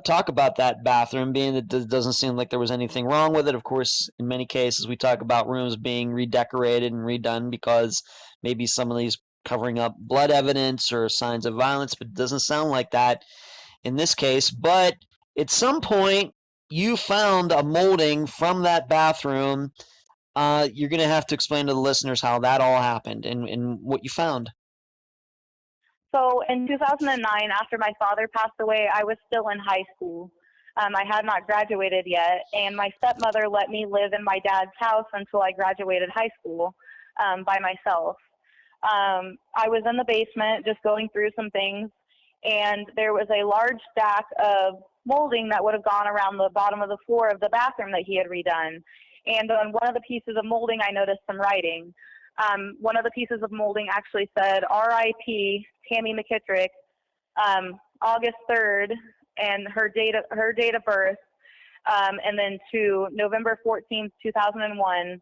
talk about that bathroom? Being that it doesn't seem like there was anything wrong with it. Of course, in many cases, we talk about rooms being redecorated and redone because maybe some of these covering up blood evidence or signs of violence, but it doesn't sound like that in this case. But at some point, you found a molding from that bathroom. You're going to have to explain to the listeners how that all happened and what you found.
So in 2009, after my father passed away, I was still in high school. I had not graduated yet, and my stepmother let me live in my dad's house until I graduated high school by myself. I was in the basement just going through some things, and there was a large stack of molding that would have gone around the bottom of the floor of the bathroom that he had redone. And on one of the pieces of molding, I noticed some writing. One of the pieces of molding actually said R.I.P. Tammy McKittrick, August 3rd, and her date of birth, and then to November 14th, 2001,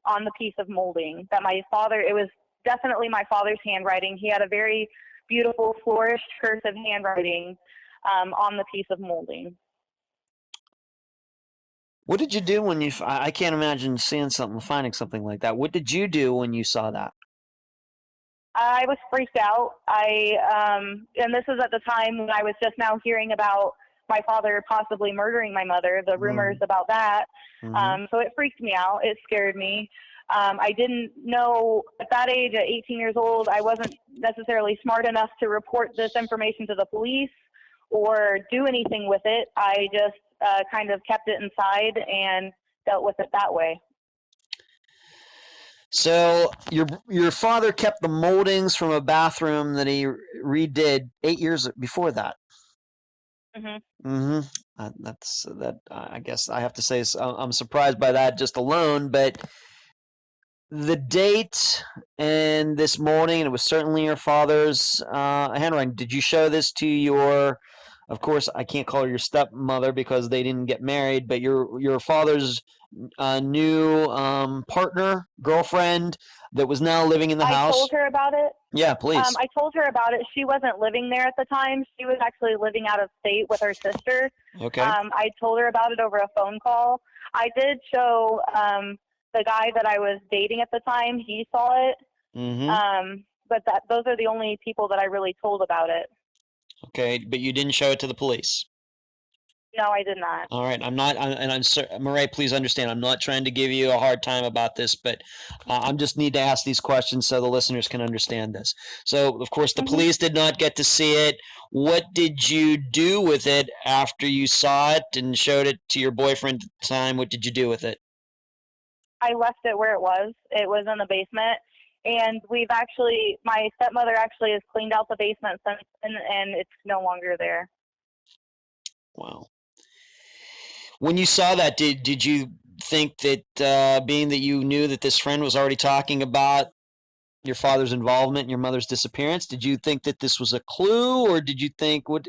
on the piece of molding. It was definitely my father's handwriting. He had a very beautiful flourished cursive handwriting on the piece of molding.
What did you do when I can't imagine seeing something, finding something like that. What did you do when you saw that?
I was freaked out. And this is at the time when I was just now hearing about my father possibly murdering my mother, the rumors about that.
Mm-hmm.
So it freaked me out. It scared me. I didn't know at that age, at 18 years old, I wasn't necessarily smart enough to report this information to the police or do anything with it. I just kind of kept it inside and dealt with it that way.
So your father kept the moldings from a bathroom that he redid 8 years before that.
Hmm.
Mm-hmm. That's that. I guess I have to say I'm surprised by that just alone, but the date and this morning, and it was certainly your father's handwriting. Did you show this to your? Of course, I can't call her your stepmother because they didn't get married, but your father's new partner, girlfriend that was now living in the
I
house.
told her about it.
Yeah, please.
I told her about it. She wasn't living there at the time. She was actually living out of state with her sister.
Okay.
I told her about it over a phone call. I did show the guy that I was dating at the time. He saw it.
Mm-hmm.
But those are the only people that I really told about it.
Okay, but you didn't show it to the police.
No, I did not.
All right, Murray, please understand, I'm not trying to give you a hard time about this, but I just need to ask these questions so the listeners can understand this. So, of course, the police did not get to see it. What did you do with it after you saw it and showed it to your boyfriend at the time? What did you do with it?
I left it where it was. It was in the basement. And my stepmother actually has cleaned out the basement since then, and it's no longer there.
Wow. When you saw that, did you think that being that you knew that this friend was already talking about your father's involvement in your mother's disappearance, did you think that this was a clue, or did you think what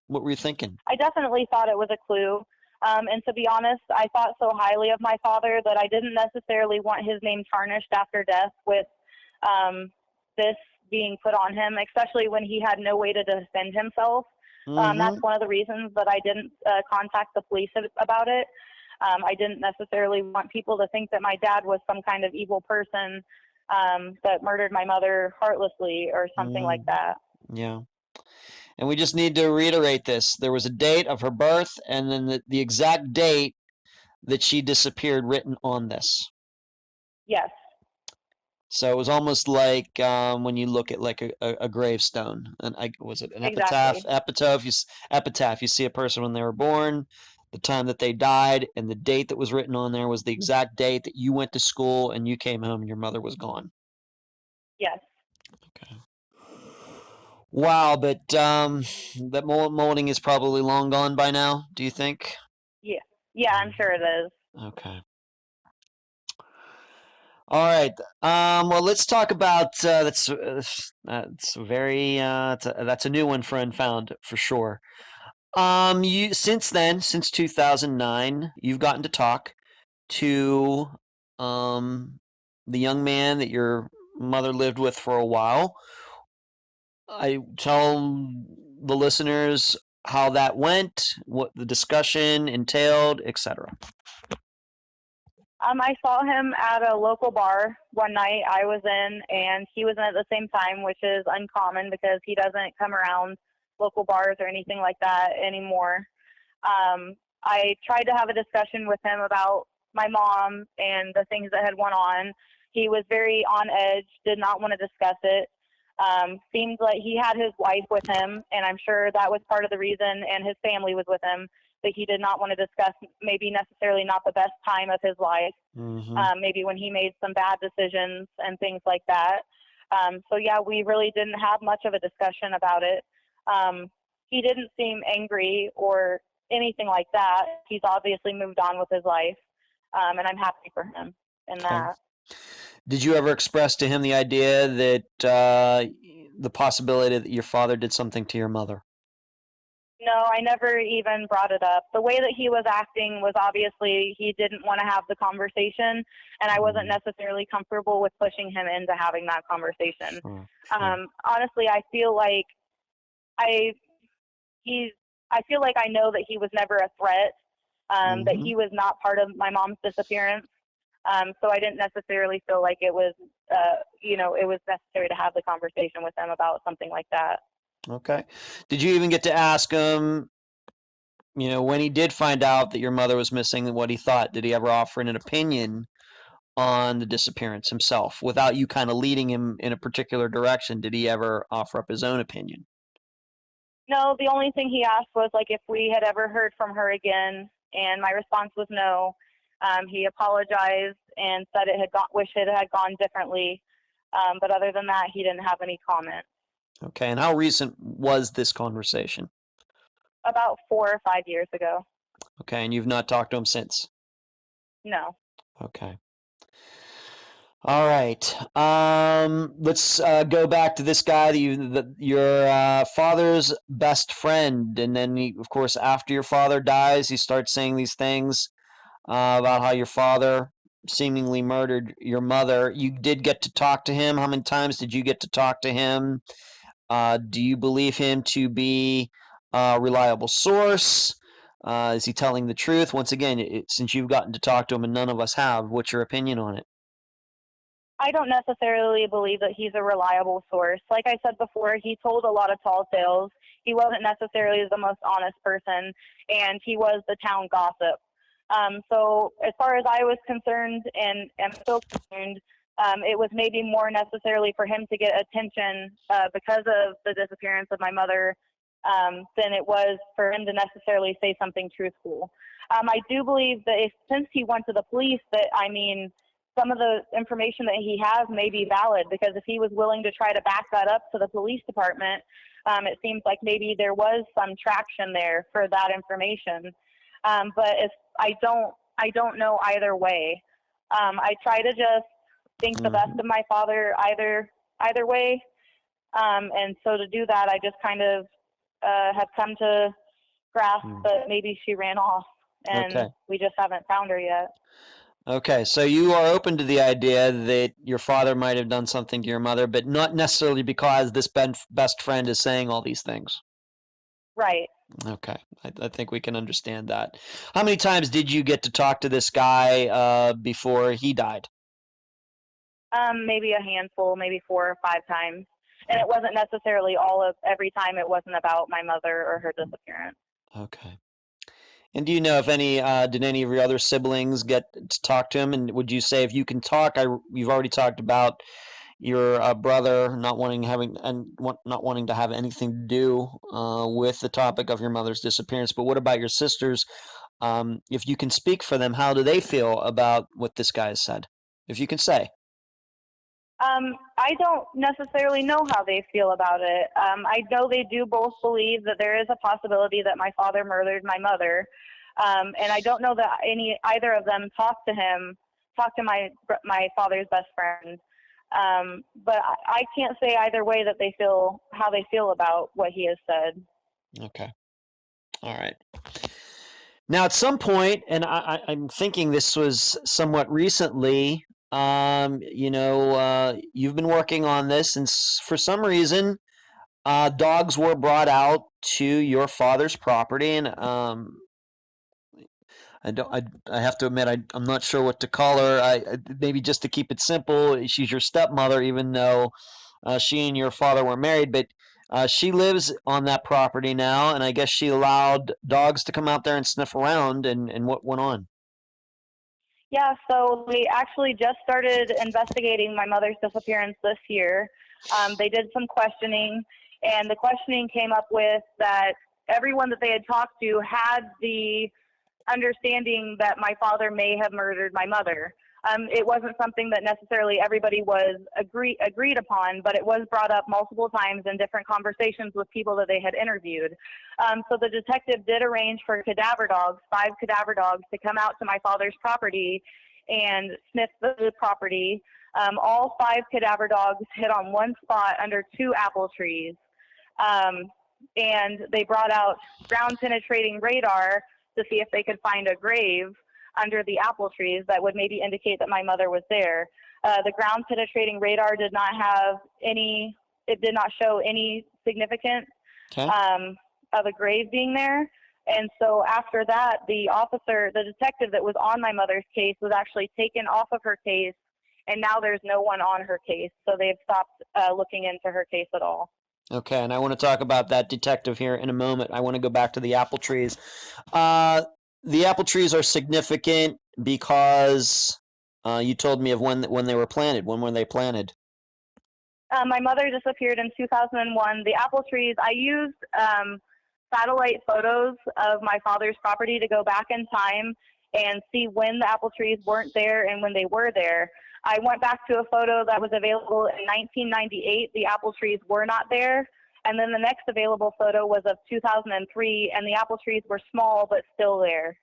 were you thinking?
I definitely thought it was a clue. And to be honest, I thought so highly of my father that I didn't necessarily want his name tarnished after death with this being put on him, especially when he had no way to defend himself. That's one of the reasons that I didn't contact the police about it. I didn't necessarily want people to think that my dad was some kind of evil person that murdered my mother heartlessly or something like that.
Yeah. And we just need to reiterate this. There was a date of her birth and then the exact date that she disappeared written on this.
Yes.
So it was almost like when you look at like a gravestone. And was it an
Exactly.
epitaph? You see a person when they were born, the time that they died, and the date that was written on there was the exact date that you went to school and you came home and your mother was gone.
Yes.
Okay. Wow, but that molding is probably long gone by now, do you think?
Yeah. Yeah, I'm sure it is.
Okay. All right. Well, let's talk about that's very that's a new one for Unfound for sure. Since 2009, you've gotten to talk to the young man that your mother lived with for a while. I tell the listeners how that went, what the discussion entailed, etc.
I saw him at a local bar one night I was in, and he was in at the same time, which is uncommon because he doesn't come around local bars or anything like that anymore. I tried to have a discussion with him about my mom and the things that had went on. He was very on edge, did not want to discuss it. Seemed like he had his wife with him, and I'm sure that was part of the reason, and his family was with him, that he did not want to discuss maybe necessarily not the best time of his life, maybe when he made some bad decisions and things like that. So yeah, we really didn't have much of a discussion about it. He didn't seem angry or anything like that. He's obviously moved on with his life, and I'm happy for him in that.
Did you ever express to him the idea that the possibility that your father did something to your mother?
No, I never even brought it up. The way that he was acting was obviously he didn't want to have the conversation, and I wasn't necessarily comfortable with pushing him into having that conversation.
Sure.
Honestly, I feel like I feel like I know that he was never a threat that he was not part of my mom's disappearance. So I didn't necessarily feel like it was, it was necessary to have the conversation with him about something like that.
Okay. Did you even get to ask him, when he did find out that your mother was missing, what he thought? Did he ever offer an opinion on the disappearance himself without you kind of leading him in a particular direction? Did he ever offer up his own opinion?
No, the only thing he asked was like if we had ever heard from her again, and my response was no. He apologized and said wish it had gone differently, but other than that, he didn't have any comment.
Okay, and how recent was this conversation?
About 4 or 5 years ago.
Okay, and you've not talked to him since?
No.
Okay. All right. Let's go back to this guy your father's best friend, and then of course, after your father dies, he starts saying these things about how your father seemingly murdered your mother. You did get to talk to him. How many times did you get to talk to him? Do you believe him to be a reliable source? Is he telling the truth? Once again, since you've gotten to talk to him and none of us have, what's your opinion on it?
I don't necessarily believe that he's a reliable source. Like I said before, he told a lot of tall tales. He wasn't necessarily the most honest person, and he was the town gossip. So as far as I was concerned and am still concerned, it was maybe more necessarily for him to get attention because of the disappearance of my mother than it was for him to necessarily say something truthful. I do believe that since he went to the police, some of the information that he has may be valid, because if he was willing to try to back that up to the police department, it seems like maybe there was some traction there for that information. But I don't know either way. I try to just think the best of my father either way. And so to do that, I just kind of have come to grasp that maybe she ran off, and we just haven't found her yet.
Okay, so you are open to the idea that your father might have done something to your mother, but not necessarily because this best friend is saying all these things.
Right.
Okay, I think we can understand that. How many times did you get to talk to this guy before he died?
Maybe a handful, maybe 4 or 5 times. And it wasn't necessarily every time. It wasn't about my mother or her disappearance.
Okay. And do you know if did any of your other siblings get to talk to him? And would you say if you can talk, you've already talked about your brother not wanting to have anything to do with the topic of your mother's disappearance. But what about your sisters? If you can speak for them, how do they feel about what this guy has said? If you can say.
I don't necessarily know how they feel about it. I know they do both believe that there is a possibility that my father murdered my mother. And I don't know that either of them talked to my father's best friend. But I can't say either way how they feel about what he has said.
Okay. All right. Now, at some point, and I'm thinking this was somewhat recently, you've been working on this, and for some reason, dogs were brought out to your father's property, and I have to admit, I'm not sure what to call her. Maybe just to keep it simple, she's your stepmother, even though she and your father were married, but she lives on that property now, and I guess she allowed dogs to come out there and sniff around, and what went on?
Yeah, so we actually just started investigating my mother's disappearance this year. They did some questioning, and the questioning came up with that everyone that they had talked to had the understanding that my father may have murdered my mother. It wasn't something that necessarily everybody was agreed upon, but it was brought up multiple times in different conversations with people that they had interviewed. So the detective did arrange for 5 cadaver dogs to come out to my father's property and sniff the property. All 5 cadaver dogs hit on one spot under 2 apple trees. And they brought out ground penetrating radar to see if they could find a grave under the apple trees that would maybe indicate that my mother was there. The ground penetrating radar did not show any significance of a grave being there. And so after that, the detective that was on my mother's case was actually taken off of her case, and now there's no one on her case. So they've stopped looking into her case at all.
Okay, and I want to talk about that detective here in a moment. I want to go back to the apple trees. Uh, the apple trees are significant because you told me of when they were planted. When were they planted?
My mother disappeared in 2001. The apple trees, I used satellite photos of my father's property to go back in time and see when the apple trees weren't there and when they were there. I went back to a photo that was available in 1998. The apple trees were not there. And then the next available photo was of 2003, and the apple trees were small but still there.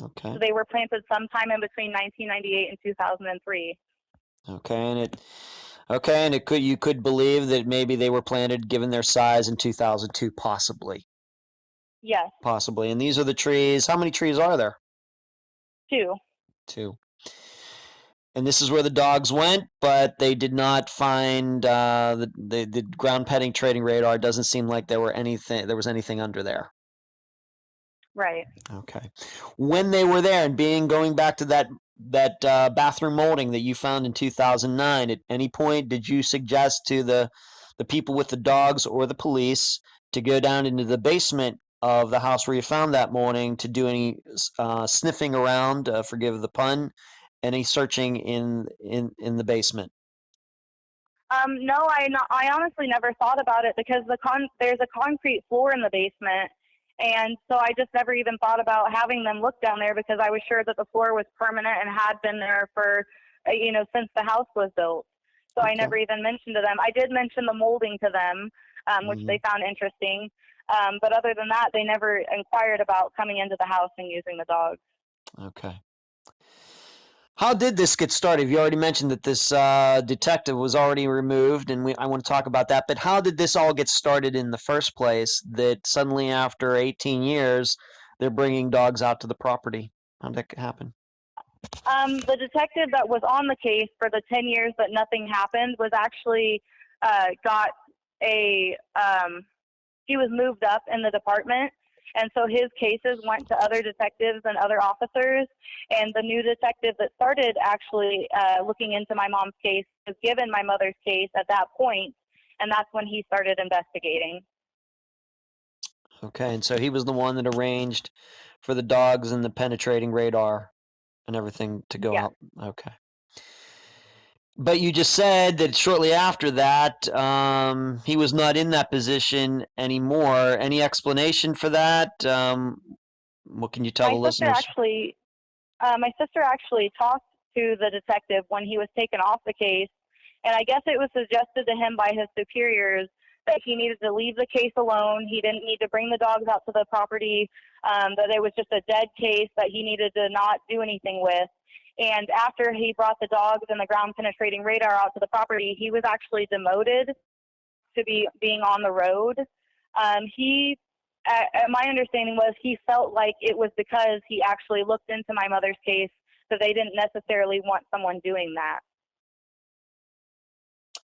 Okay.
So they were planted sometime in between 1998 and 2003.
And you could believe that maybe they were planted given their size in 2002, possibly.
Yes.
Possibly. And these are the trees. How many trees are there?
2.
2. And this is where the dogs went, but they did not find the ground penetrating radar. Doesn't seem like there was anything under there.
Right.
Okay. When they were there, and going back to that bathroom molding that you found in 2009, at any point did you suggest to the people with the dogs or the police to go down into the basement of the house where you found that molding to do any sniffing around, forgive the pun, any searching in the basement?
No, I honestly never thought about it because there's a concrete floor in the basement, and so I just never even thought about having them look down there because I was sure that the floor was permanent and had been there for, since the house was built. So I never even mentioned to them. I did mention the molding to them, which they found interesting, but other than that, they never inquired about coming into the house and using the dogs.
Okay. How did this get started? You already mentioned that this detective was already removed, and I want to talk about that. But how did this all get started in the first place? That suddenly, after 18 years, they're bringing dogs out to the property. How did that happen?
The detective that was on the case for the 10 years that nothing happened was actually got a he was moved up in the department, and so his cases went to other detectives and other officers, and the new detective that started actually looking into my mom's case was given my mother's case at that point, and that's when he started investigating.
Okay, and so he was the one that arranged for the dogs and the penetrating radar and everything to go out. Okay. But you just said that shortly after that, he was not in that position anymore. Any explanation for that? What can you tell the listeners?
My sister actually talked to the detective when he was taken off the case, and I guess it was suggested to him by his superiors that he needed to leave the case alone. He didn't need to bring the dogs out to the property, that it was just a dead case that he needed to not do anything with. And after he brought the dogs and the ground penetrating radar out to the property, he was actually demoted to being on the road. My understanding was he felt like it was because he actually looked into my mother's case, so they didn't necessarily want someone doing that.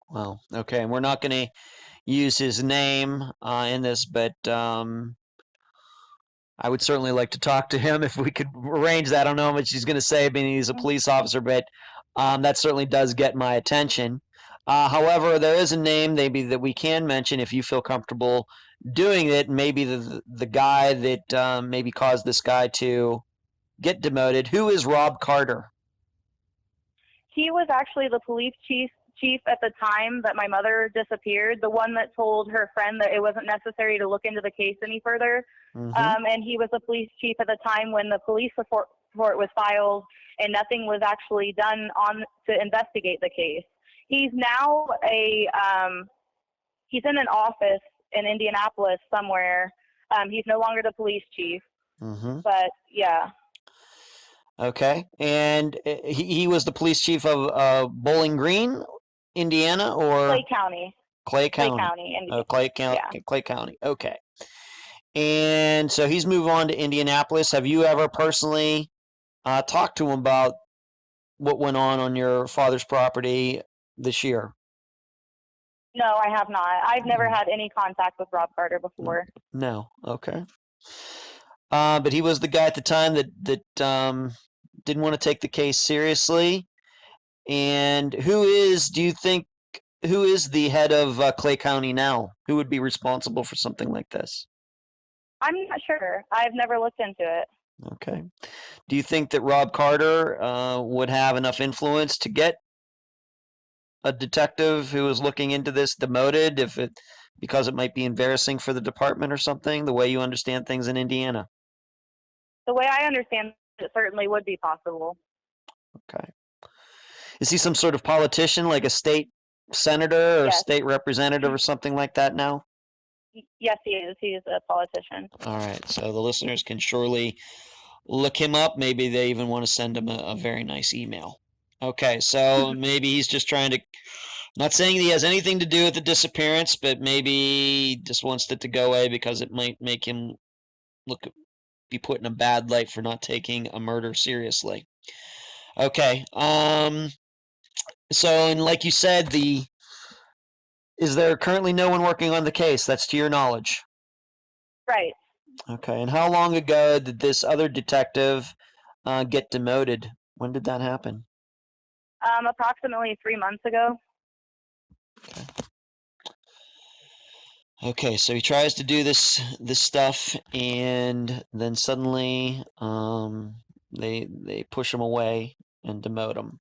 Well, okay, and we're not going to use his name in this, but I would certainly like to talk to him if we could arrange that. I don't know how much he's going to say, being he's a police officer, but that certainly does get my attention. However, there is a name maybe that we can mention if you feel comfortable doing it. Maybe the guy that maybe caused this guy to get demoted. Who is Rob Carter?
He was actually the police chief at the time that my mother disappeared, the one that told her friend that it wasn't necessary to look into the case any further. And he was the police chief at the time when the police report was filed and nothing was actually done to investigate the case. He's now he's in an office in Indianapolis somewhere. He's no longer the police chief, but yeah.
Okay, and he was the police chief of Bowling Green, Indiana, or
Clay County.
Clay County.
Indiana.
Clay County. Yeah. Clay County. Okay. And so he's moved on to Indianapolis. Have you ever personally talked to him about what went on your father's property this year?
No, I have not. I've never had any contact with Rob Carter before.
No. Okay. But he was the guy at the time that didn't want to take the case seriously. And do you think, who is the head of Clay County now? Who would be responsible for something like this?
I'm not sure. I've never looked into it.
Okay. Do you think that Rob Carter would have enough influence to get a detective who is looking into this demoted because it might be embarrassing for the department or something, the way you understand things in Indiana?
The way I understand it certainly would be possible.
Okay. Is he some sort of politician, like a state senator or
Yes.
state representative or something like that now?
Yes, he is. He is a politician.
All right. So the listeners can surely look him up. Maybe they even want to send him a very nice email. Okay. So maybe he's just trying to, not saying he has anything to do with the disappearance, but maybe he just wants it to go away because it might make him be put in a bad light for not taking a murder seriously. Okay. So, and like you said, is there currently no one working on the case? That's to your knowledge.
Right.
Okay. And how long ago did this other detective get demoted? When did that happen?
Approximately 3 months ago.
Okay. Okay, so he tries to do this stuff, and then suddenly they push him away and demote him.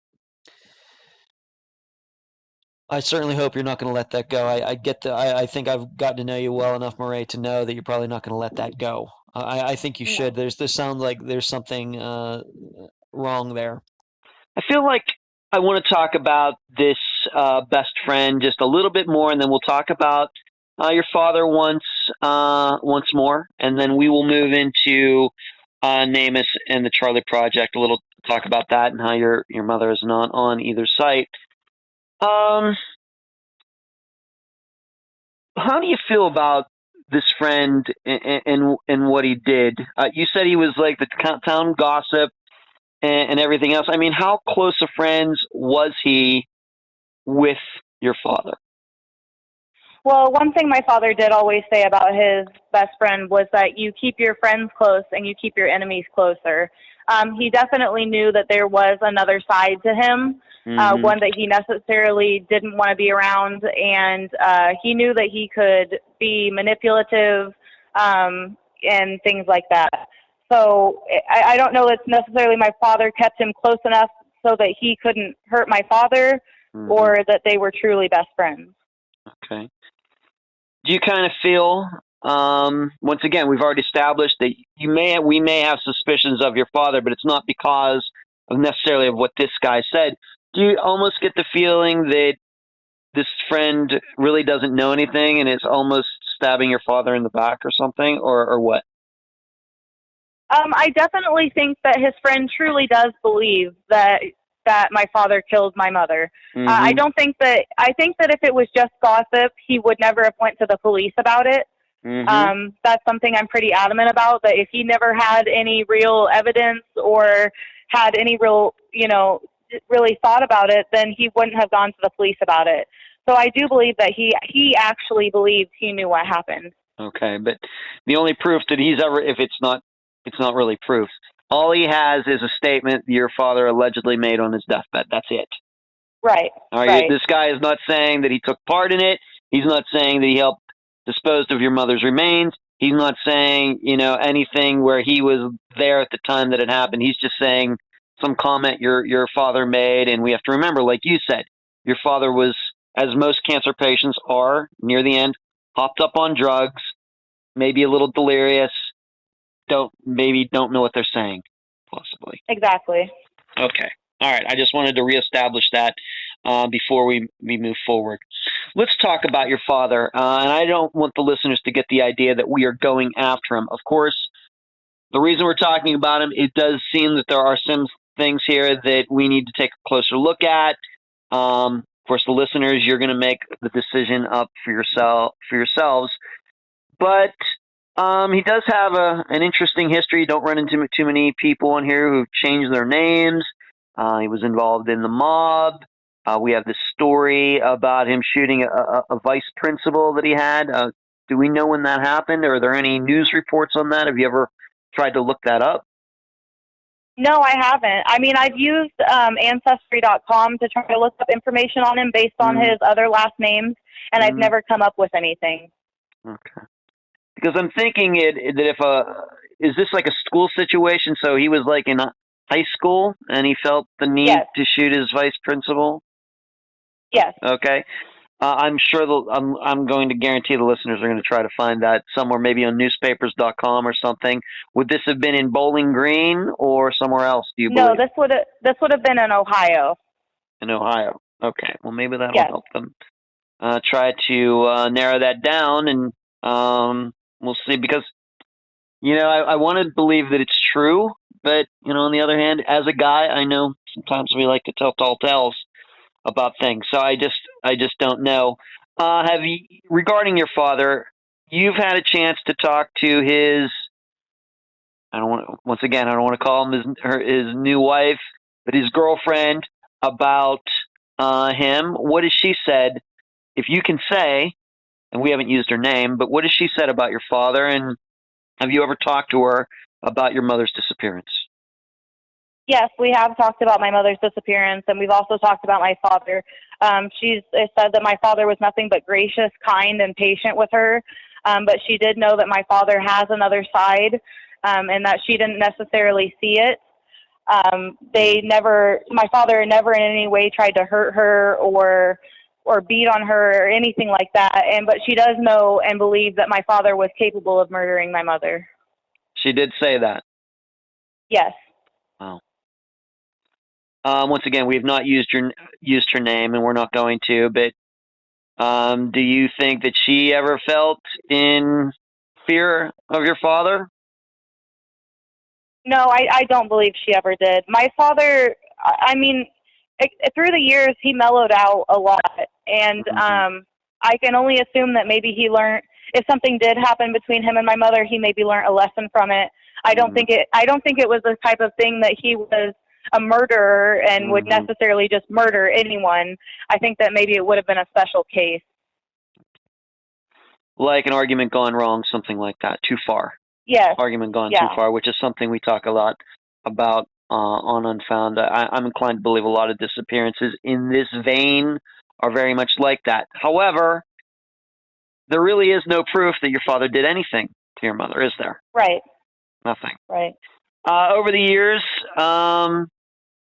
I certainly hope you're not going to let that go. I think I've gotten to know you well enough, Murray, to know that you're probably not going to let that go. I think you should. This sounds like there's something wrong there.
I feel like I want to talk about this best friend just a little bit more, and then we'll talk about your father once more, and then we will move into Namus and the Charlie Project. A little talk about that and how your mother is not on either site. How do you feel about this friend and what he did? You said he was like the town gossip and everything else. I mean, how close of friends was he with your father?
Well, one thing my father did always say about his best friend was that you keep your friends close and you keep your enemies closer. He definitely knew that there was another side to him, one that he necessarily didn't want to be around, and he knew that he could be manipulative and things like that. So I don't know if necessarily my father kept him close enough so that he couldn't hurt my father, or that they were truly best friends.
Okay. Do you kind of feel, once again, we've already established that we may have suspicions of your father, but it's not because of necessarily of what this guy said. Do you almost get the feeling that this friend really doesn't know anything and is almost stabbing your father in the back or something, or what?
I definitely think that his friend truly does believe that my father killed my mother. I think that if it was just gossip, he would never have went to the police about it. That's something I'm pretty adamant about, that if he never had any real evidence or had any real, really thought about it, then he wouldn't have gone to the police about it. So I do believe that he actually believes he knew what happened.
Okay, but the only proof that he's ever, if it's not really proof. All he has is a statement your father allegedly made on his deathbed. That's it.
Right.
All right. This guy is not saying that he took part in it. He's not saying that he helped dispose of your mother's remains. He's not saying, anything where he was there at the time that it happened. He's just saying some comment your father made. And we have to remember, like you said, your father was, as most cancer patients are near the end, hopped up on drugs, maybe a little delirious, don't know what they're saying, possibly.
Exactly.
Okay. All right. I just wanted to reestablish that before we move forward. Let's talk about your father. And I don't want the listeners to get the idea that we are going after him. Of course, the reason we're talking about him, it does seem that there are some things here that we need to take a closer look at. Of course, the listeners, you're going to make the decision up for yourselves. But he does have an interesting history. Don't run into too many people in here who've changed their names. He was involved in the mob. We have this story about him shooting a vice principal that he had. Do we know when that happened? Are there any news reports on that? Have you ever tried to look that up?
No, I haven't. I mean, I've used Ancestry.com to try to look up information on him based on his other last names, and I've never come up with anything.
Okay. Because I'm thinking that if is this like a school situation? So he was like in high school and he felt the need
Yes.
to shoot his vice principal.
Yes.
Okay. I'm sure I'm going to guarantee the listeners are going to try to find that somewhere, maybe on newspapers.com or something. Would this have been in Bowling Green or somewhere else? Do you
No,
believe?
this would have been in Ohio.
In Ohio. Okay. Well, maybe that'll
Yes.
help them try to narrow that down, and we'll see. Because I want to believe that it's true, but on the other hand, as a guy, I know sometimes we like to tell tall tales about things. So I just don't know. Have you, regarding your father, you've had a chance to talk to his? I don't want once again. I don't want to call him his new wife, but his girlfriend about him. What has she said? If you can say, and we haven't used her name, but what has she said about your father? And have you ever talked to her about your mother's disappearance?
Yes, we have talked about my mother's disappearance, and we've also talked about my father. She's said that my father was nothing but gracious, kind, and patient with her, but she did know that my father has another side, and that she didn't necessarily see it. My father never in any way tried to hurt her or beat on her or anything like that. But she does know and believe that my father was capable of murdering my mother.
She did say that.
Yes.
Wow. Once again, we have not used her name, and we're not going to. But do you think that she ever felt in fear of your father?
No, I don't believe she ever did. My father, I mean, through the years, he mellowed out a lot. And I can only assume that maybe he learned, if something did happen between him and my mother, he maybe learned a lesson from it. I don't think it was the type of thing that he was a murderer and would necessarily just murder anyone. I think that maybe it would have been a special case.
Like an argument gone wrong, something like that, too far.
Yes.
Argument gone too far, which is something we talk a lot about on Unfound. I'm inclined to believe a lot of disappearances in this vein are very much like that. However, there really is no proof that your father did anything to your mother, is there?
Right.
Nothing.
Right.
Over the years,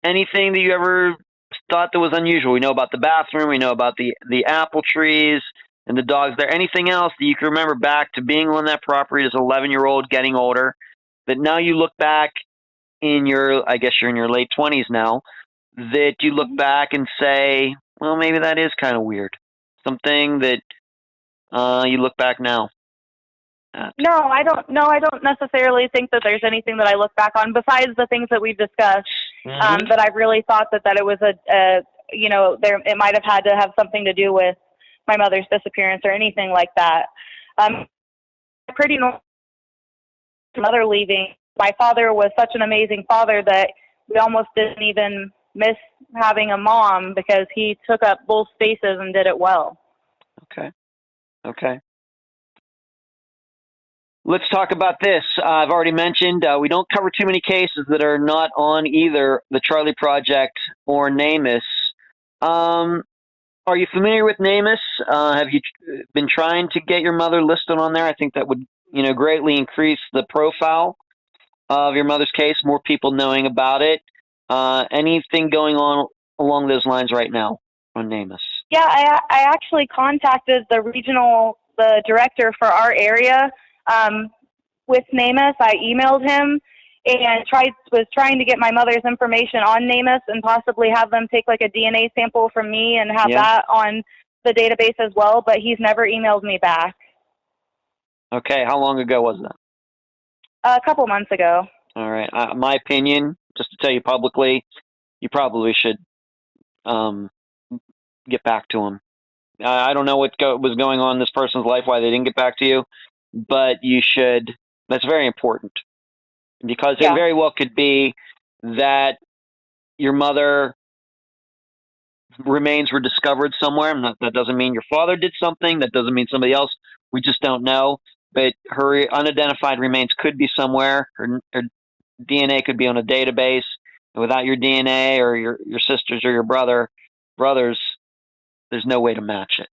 anything that you ever thought that was unusual? We know about the bathroom. We know about the apple trees and the dogs there. Anything else that you can remember back to being on that property as an 11-year-old, getting older, that now you look back I guess you're in your late 20s now, that you look back and say, well, maybe that is kind of weird. Something that you look back now at.
No, I don't. No, I don't necessarily think that there's anything that I look back on besides the things that we've discussed. That I really thought that it was it might have had to have something to do with my mother's disappearance or anything like that. Pretty normal. Mother leaving. My father was such an amazing father that we almost didn't even miss having a mom because he took up both spaces and did it well.
Okay. Let's talk about this. I've already mentioned we don't cover too many cases that are not on either the Charlie Project or NamUs. Are you familiar with NamUs? Have you been trying to get your mother listed on there? I think that would greatly increase the profile of your mother's case, more people knowing about it. Anything going on along those lines right now on NamUs?
Yeah, I actually contacted the director for our area with NamUs. I emailed him and was trying to get my mother's information on NamUs and possibly have them take like a DNA sample from me and have that on the database as well, but he's never emailed me back.
Okay, how long ago was that?
A couple months ago.
All right. My opinion, just to tell you publicly, you probably should get back to him. I don't know what was going on in this person's life, why they didn't get back to you, but you should. That's very important because it very well could be that your mother remains were discovered somewhere. That doesn't mean your father did something. That doesn't mean somebody else. We just don't know. but her unidentified remains could be somewhere. Her DNA could be on a database. And without your DNA or your sisters or your brothers, there's no way to match it.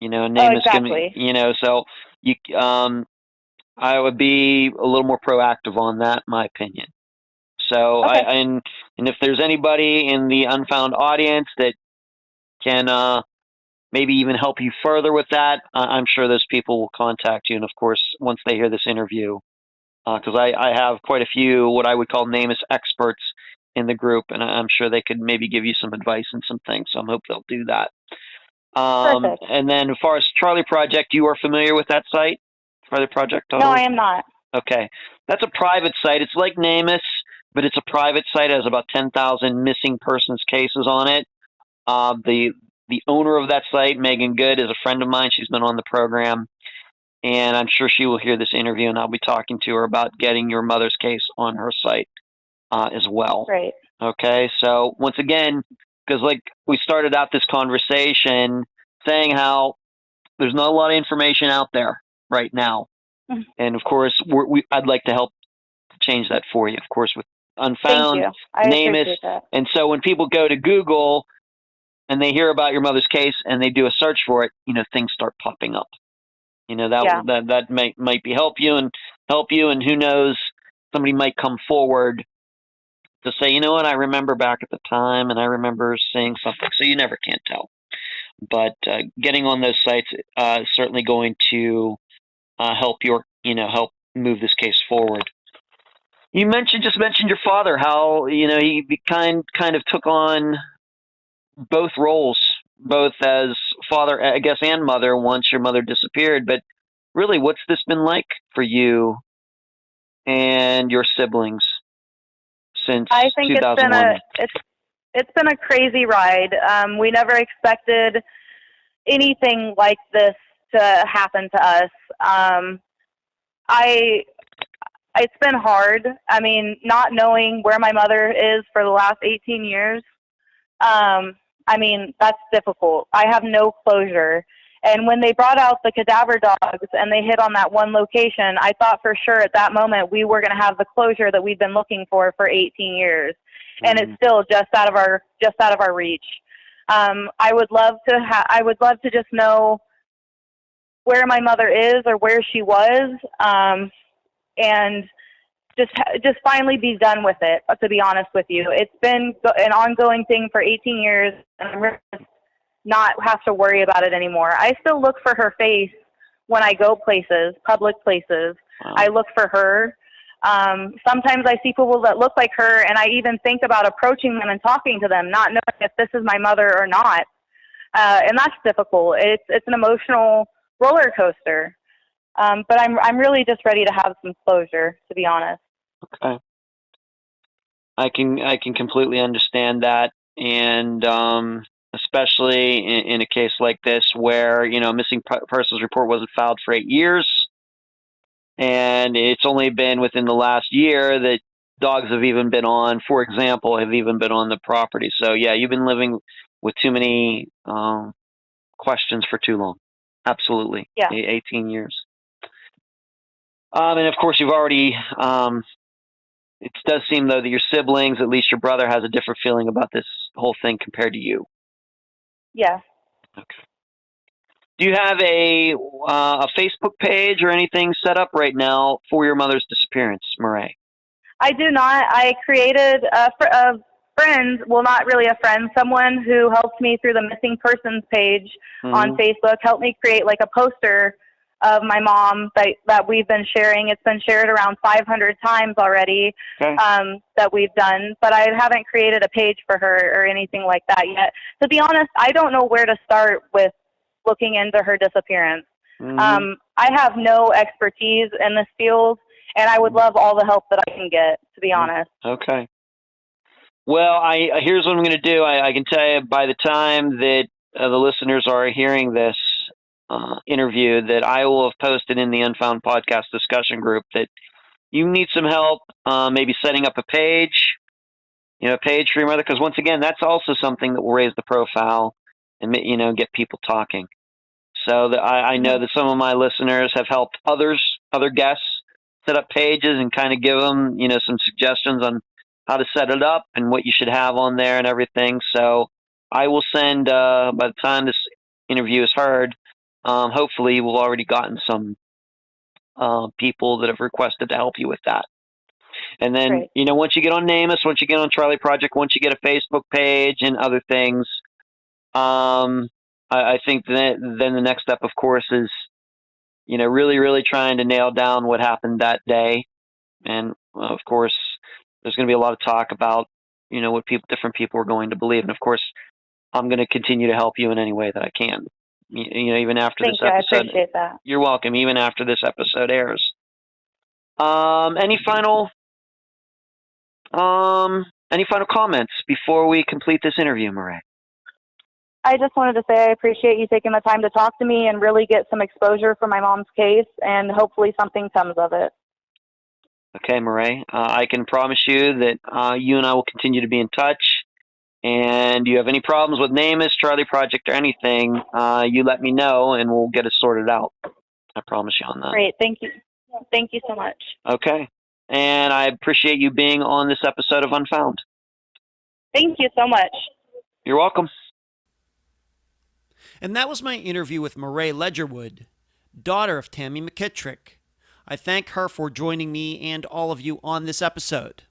Oh,
Name is gonna,
exactly.
so you, I would be a little more proactive on that, in my opinion. So
Okay.
and if there's anybody in the Unfound audience that can maybe even help you further with that, I'm sure those people will contact you. And of course, once they hear this interview, because I have quite a few what I would call NamUs experts in the group, and I'm sure they could maybe give you some advice and some things. So I hope they'll do that.
Perfect.
And then as far as Charlie Project, you are familiar with that site,
No, I
charlieproject.org?
am not.
Okay. That's a private site. It's like NamUs, but it's a private site. It has about 10,000 missing persons cases on it. The owner of that site, Megan Good, is a friend of mine. She's been on the program, and I'm sure she will hear this interview, and I'll be talking to her about getting your mother's case on her site as well.
Great.
Okay, so once again, because like we started out this conversation saying how there's not a lot of information out there right now, and of course, I'd like to help change that for you. Of course, with
Thank
Unfound,
you. I
NamUs,
appreciate that.
and so when people go to Google and they hear about your mother's case and they do a search for it, things start popping up.
Yeah.
That might be help you, and who knows, somebody might come forward to say, you know what, I remember back at the time, and I remember seeing something. So you never can tell. But getting on those sites is certainly going to help help move this case forward. You just mentioned your father, how he kind of took on both roles, both as father, I guess, and mother once your mother disappeared. But really, what's this been like for you and your siblings since
I think
2001?
it's been a crazy ride. We never expected anything like this to happen to us. I It's been hard. I mean, not knowing where my mother is for the last 18 years. I mean, that's difficult. I have no closure. And when they brought out the cadaver dogs and they hit on that one location, I thought for sure at that moment we were going to have the closure that we've been looking for 18 years. And it's still just out of our reach. I would love to just know where my mother is or where she was, and just finally be done with it. To be honest with you, it's been an ongoing thing for 18 years, and I'm really not have to worry about it anymore. I still look for her face when I go places, public places.
Wow.
I look for her. Sometimes I see people that look like her, and I even think about approaching them and talking to them, not knowing if this is my mother or not. And that's difficult. It's an emotional roller coaster. But I'm really just ready to have some closure, to be honest.
Okay. I can completely understand that, and especially in a case like this where a missing persons report wasn't filed for 8 years, and it's only been within the last year that dogs have even been on, for example, the property. So yeah, you've been living with too many questions for too long. Absolutely.
Yeah.
18 years. And of course, you've already. It does seem though that your siblings, at least your brother, has a different feeling about this whole thing compared to you.
Yeah.
Okay. Do you have a Facebook page or anything set up right now for your mother's disappearance, Murray?
I do not. I created a friend, well, not really a friend, someone who helped me through the missing persons page on Facebook, helped me create like a poster of my mom that we've been sharing. It's been shared around 500 times already.
Okay.
That we've done, but I haven't created a page for her or anything like that yet. To be honest, I don't know where to start with looking into her disappearance. I have no expertise in this field, and I would love all the help that I can get, to be honest.
Okay. Well, here's what I'm going to do. I can tell you by the time that the listeners are hearing this interview, that I will have posted in the Unfound Podcast discussion group that you need some help, maybe setting up a page, a page for your mother, because once again, that's also something that will raise the profile and get people talking. So that I know that some of my listeners have helped others other guests set up pages and kind of give them, some suggestions on how to set it up and what you should have on there and everything. So I will send, by the time this interview is heard, hopefully we've already gotten some people that have requested to help you with that. And then,
Great.
once you get on NamUs, once you get on Charlie Project, once you get a Facebook page and other things, I think that then the next step, of course, is, really, really trying to nail down what happened that day. And of course, there's going to be a lot of talk about, what different people are going to believe. And of course, I'm going to continue to help you in any way that I can. Even after
Thank
this
you. I
episode.
appreciate that.
You're welcome. Even after this episode airs. Any final comments before we complete this interview, Murray?
I just wanted to say I appreciate you taking the time to talk to me and really get some exposure for my mom's case, and hopefully something comes of it.
Okay, Murray. I can promise you that you and I will continue to be in touch. And you have any problems with NamUs, Charlie Project, or anything, you let me know, and we'll get it sorted out. I promise you on that.
Great. Thank you. Thank you so much.
Okay. And I appreciate you being on this episode of Unfound.
Thank you so much.
You're welcome.
And that was my interview with Murray Ledgerwood, daughter of Tammy McKittrick. I thank her for joining me and all of you on this episode.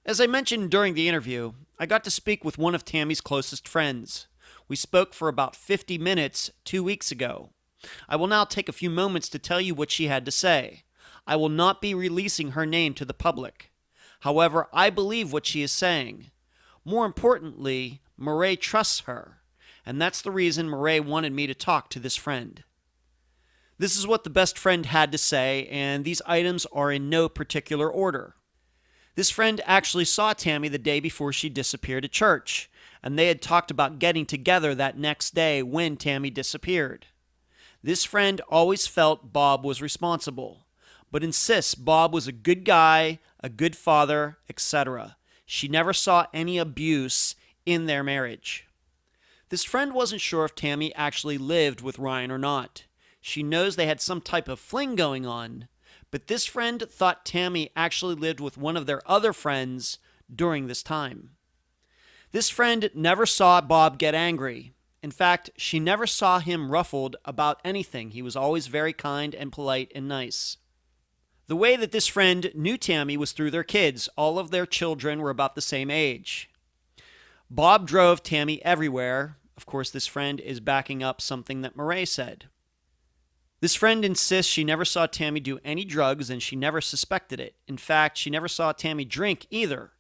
As I mentioned during the interview, I got to speak with one of Tammy's closest friends. We spoke for about 50 minutes 2 weeks ago. I will now take a few moments to tell you what she had to say. I will not be releasing her name to the public. However, I believe what she is saying. More importantly, Murray trusts her, and that's the reason Murray wanted me to talk to this friend. This is what the best friend had to say, and these items are in no particular order. This friend actually saw Tammy the day before she disappeared at church, and they had talked about getting together that next day when Tammy disappeared. This friend always felt Bob was responsible, but insists Bob was a good guy, a good father, etc. She never saw any abuse in their marriage. This friend wasn't sure if Tammy actually lived with Ryan or not. She knows they had some type of fling going on, but this friend thought Tammy actually lived with one of their other friends during this time. This friend never saw Bob get angry. In fact, she never saw him ruffled about anything. He was always very kind and polite and nice. The way that this friend knew Tammy was through their kids. All of their children were about the same age. Bob drove Tammy everywhere. Of course, this friend is backing up something that Murray said. This friend insists she never saw Tammy do any drugs and she never suspected it. In fact, she never saw Tammy drink either.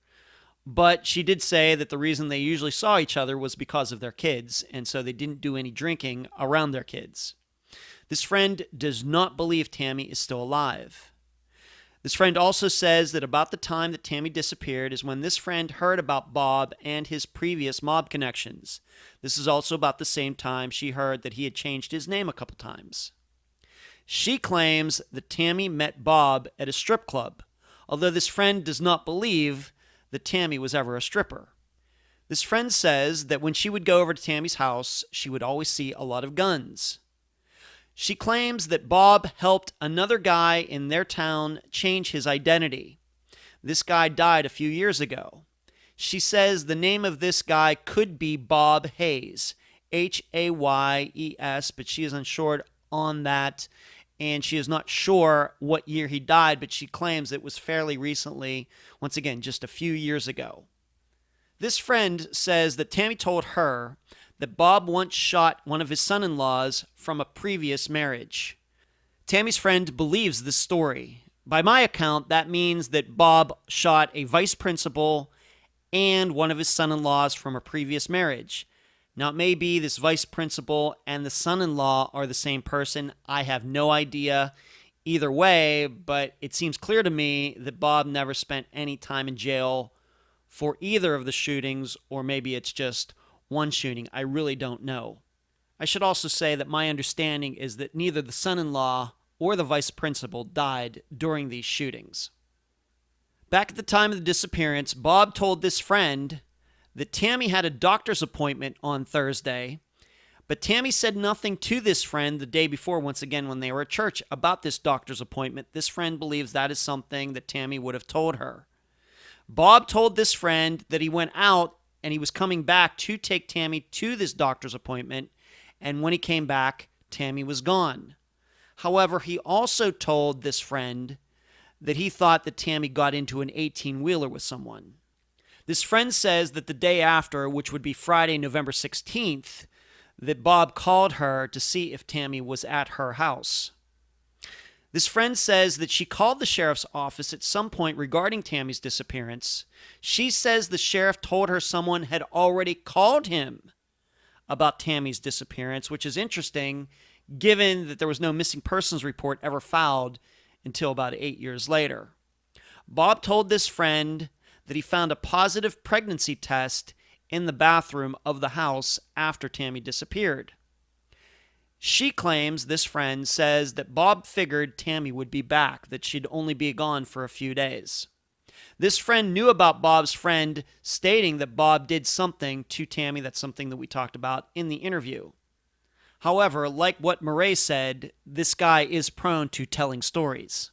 But she did say that the reason they usually saw each other was because of their kids, and so they didn't do any drinking around their kids. This friend does not believe Tammy is still alive. This friend also says that about the time that Tammy disappeared is when this friend heard about Bob and his previous mob connections. This is also about the same time she heard that he had changed his name a couple times. She claims that Tammy met Bob at a strip club, although this friend does not believe that Tammy was ever a stripper. This friend says that when she would go over to Tammy's house, she would always see a lot of guns. She claims that Bob helped another guy in their town change his identity. This guy died a few years ago. She says the name of this guy could be Bob Hayes, Hayes, but she is unsure on that, and she is not sure what year he died, but she claims it was fairly recently, once again, just a few years ago. This friend says that Tammy told her that Bob once shot one of his son-in-laws from a previous marriage. Tammy's friend believes this story. By my account, that means that Bob shot a vice principal and one of his son-in-laws from a previous marriage. Now, it may be this vice principal and the son-in-law are the same person. I have no idea either way, but it seems clear to me that Bob never spent any time in jail for either of the shootings, or maybe it's just one shooting. I really don't know. I should also say that my understanding is that neither the son-in-law or the vice principal died during these shootings. Back at the time of the disappearance, Bob told this friend that Tammy had a doctor's appointment on Thursday, But Tammy said nothing to this friend the day before, once again, when they were at church, about this doctor's appointment. This friend believes that is something that Tammy would have told her. Bob told this friend that he went out and he was coming back to take Tammy to this doctor's appointment, and when he came back, Tammy was gone. However, he also told this friend that he thought that Tammy got into an 18-wheeler with someone. This friend says that the day after, which would be Friday, November 16th, that Bob called her to see if Tammy was at her house. This friend says that she called the sheriff's office at some point regarding Tammy's disappearance. She says the sheriff told her someone had already called him about Tammy's disappearance, which is interesting given that there was no missing persons report ever filed until about 8 years later. Bob told this friend that he found a positive pregnancy test in the bathroom of the house after Tammy disappeared. She claims, this friend says, that Bob figured Tammy would be back, that she'd only be gone for a few days. This friend knew about Bob's friend stating that Bob did something to Tammy. That's something that we talked about in the interview. However, like what Murray said, this guy is prone to telling stories.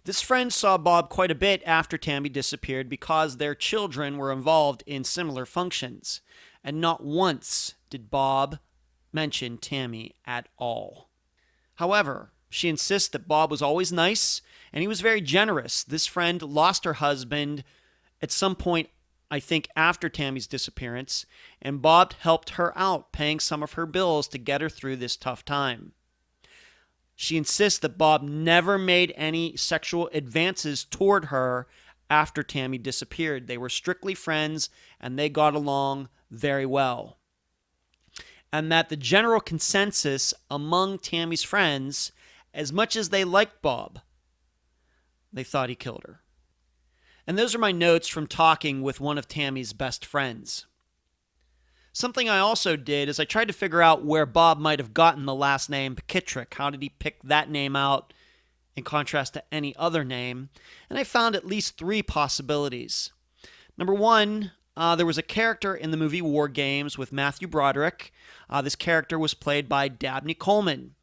This friend saw Bob quite a bit after Tammy disappeared because their children were involved in similar functions, and not once did Bob mention Tammy at all. However, she insists that Bob was always nice and he was very generous. This friend lost her husband at some point, I think, after Tammy's disappearance, and Bob helped her out, paying some of her bills to get her through this tough time. She insists that Bob never made any sexual advances toward her after Tammy disappeared. They were strictly friends and they got along very well. And that the general consensus among Tammy's friends, as much as they liked Bob, they thought he killed her. And those are my notes from talking with one of Tammy's best friends. Something I also did is I tried to figure out where Bob might have gotten the last name McKittrick. How did he pick that name out in contrast to any other name? And I found at least 3 possibilities. Number 1, there was a character in the movie War Games with Matthew Broderick. This character was played by Dabney Coleman.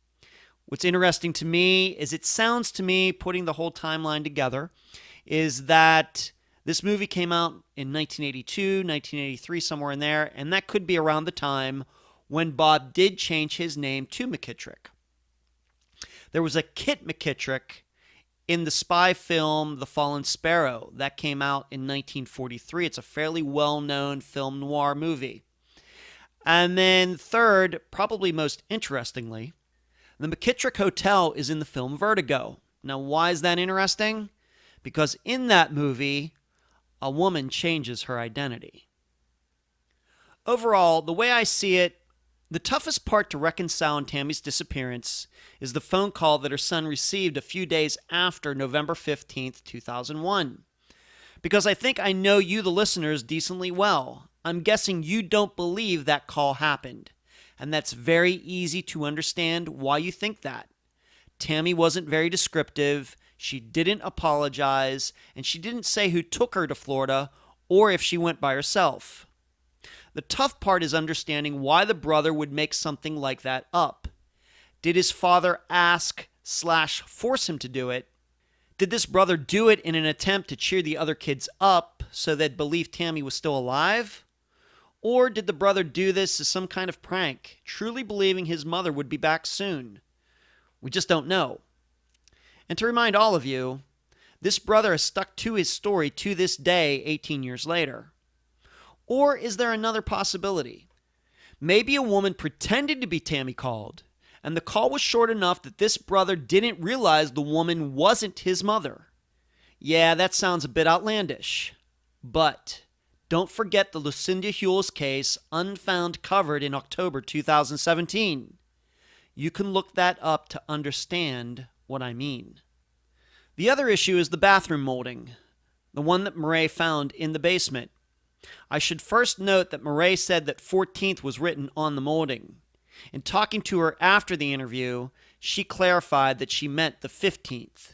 What's interesting to me is it sounds to me, putting the whole timeline together, is that this movie came out in 1982, 1983, somewhere in there, and that could be around the time when Bob did change his name to McKittrick. There was a Kit McKittrick in the spy film The Fallen Sparrow. That came out in 1943. It's a fairly well-known film noir movie. And then third, probably most interestingly, the McKittrick Hotel is in the film Vertigo. Now, why is that interesting? Because in that movie, a woman changes her identity. Overall, the way I see it, the toughest part to reconcile in Tammy's disappearance is the phone call that her son received a few days after November 15th, 2001. Because I think I know you, the listeners, decently well. I'm guessing you don't believe that call happened. And that's very easy to understand why you think that. Tammy wasn't very descriptive. She didn't apologize, and she didn't say who took her to Florida or if she went by herself. The tough part is understanding why the brother would make something like that up. Did his father ask/force him to do it? Did this brother do it in an attempt to cheer the other kids up so they'd believe Tammy was still alive? Or did the brother do this as some kind of prank, truly believing his mother would be back soon? We just don't know. And to remind all of you, this brother has stuck to his story to this day, 18 years later. Or is there another possibility? Maybe a woman pretended to be Tammy called, and the call was short enough that this brother didn't realize the woman wasn't his mother. Yeah, that sounds a bit outlandish. But don't forget the Lucinda Hewell's case, Unfound, covered in October 2017. You can look that up to understand what I mean. The other issue is the bathroom molding, the one that Murray found in the basement. I should first note that Murray said that 14th was written on the molding. In talking to her after the interview, she clarified that she meant the 15th.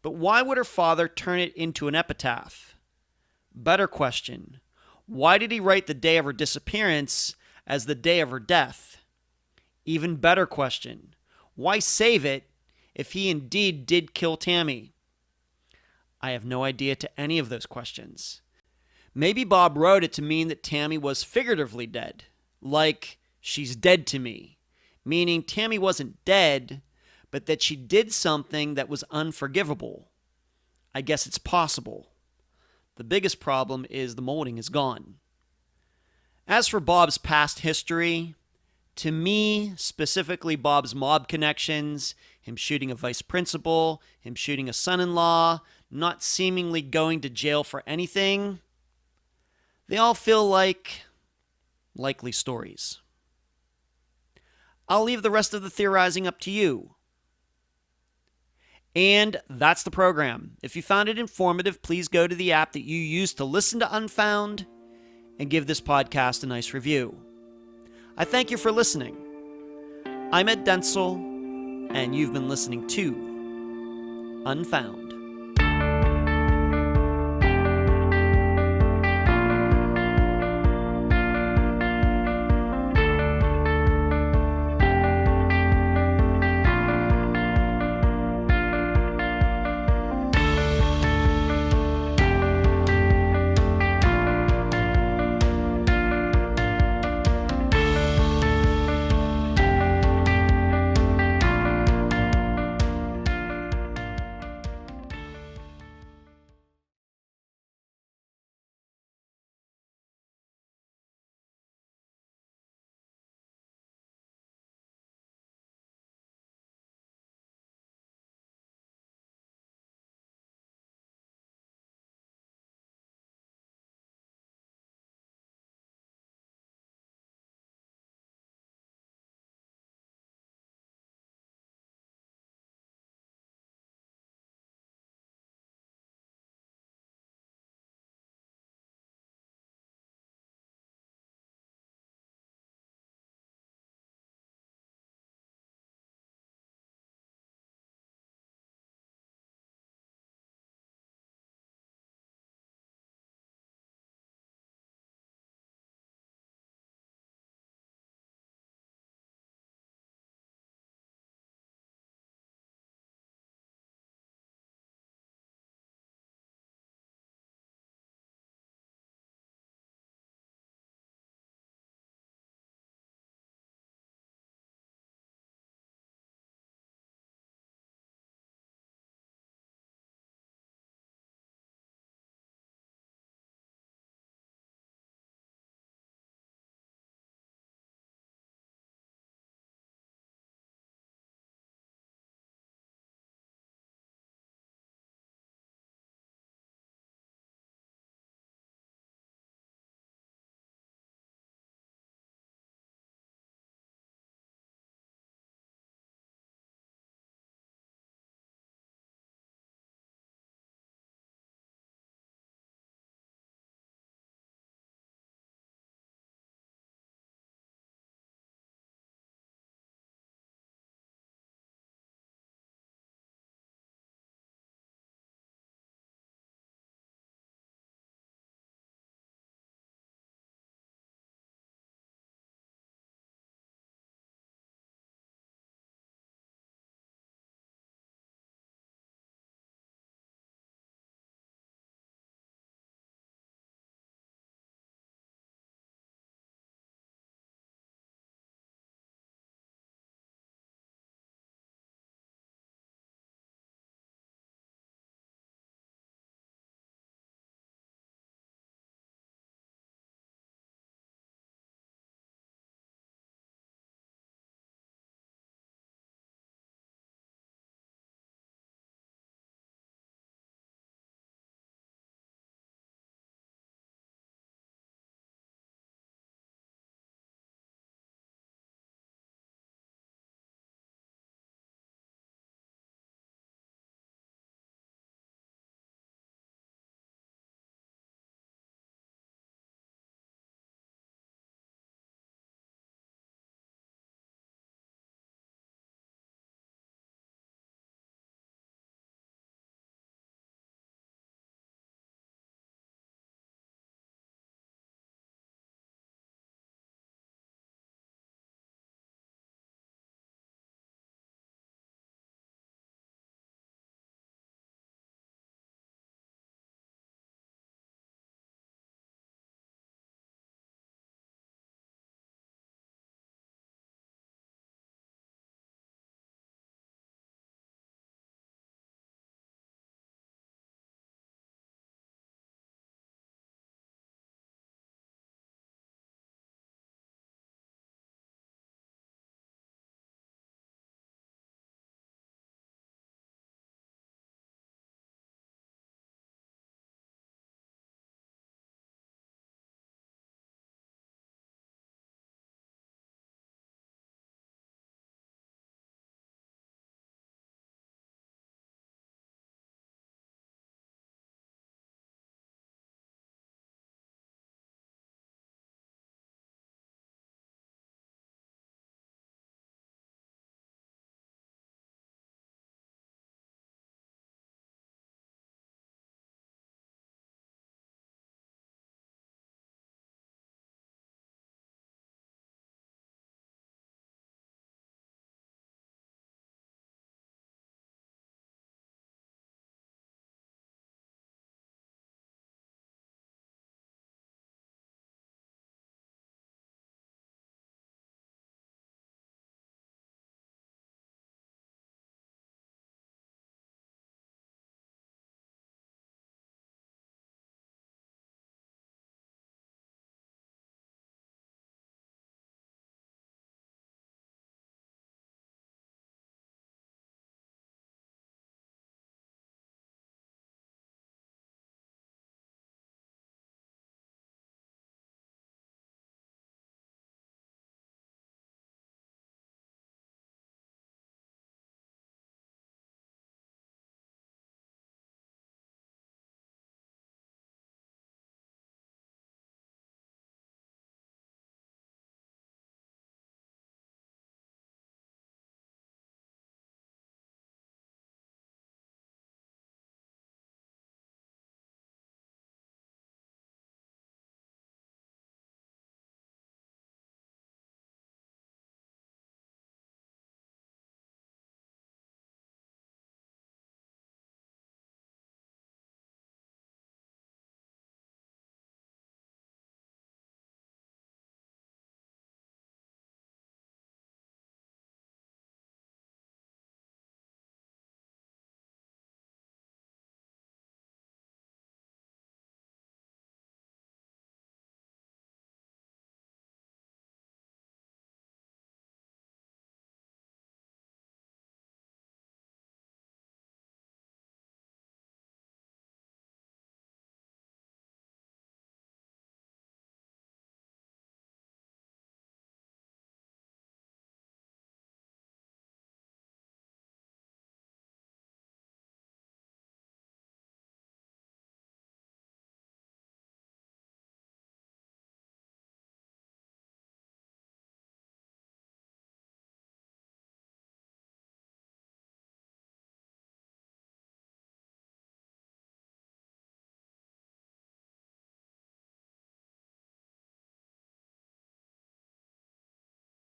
But why would her father turn it into an epitaph? Better question, why did he write the day of her disappearance as the day of her death? Even better question, why save it if he indeed did kill Tammy? I have no idea to any of those questions. Maybe Bob wrote it to mean that Tammy was figuratively dead, like she's dead to me, meaning Tammy wasn't dead, but that she did something that was unforgivable. I guess it's possible. The biggest problem is the molding is gone. As for Bob's past history, to me, specifically Bob's mob connections, him shooting a vice principal, him shooting a son-in-law, not seemingly going to jail for anything, they all feel like likely stories. I'll leave the rest of the theorizing up to you. And that's the program. If you found it informative, please go to the app that you use to listen to Unfound and give this podcast a nice review. I thank you for listening. I'm Ed Dentzel, and you've been listening to Unfound.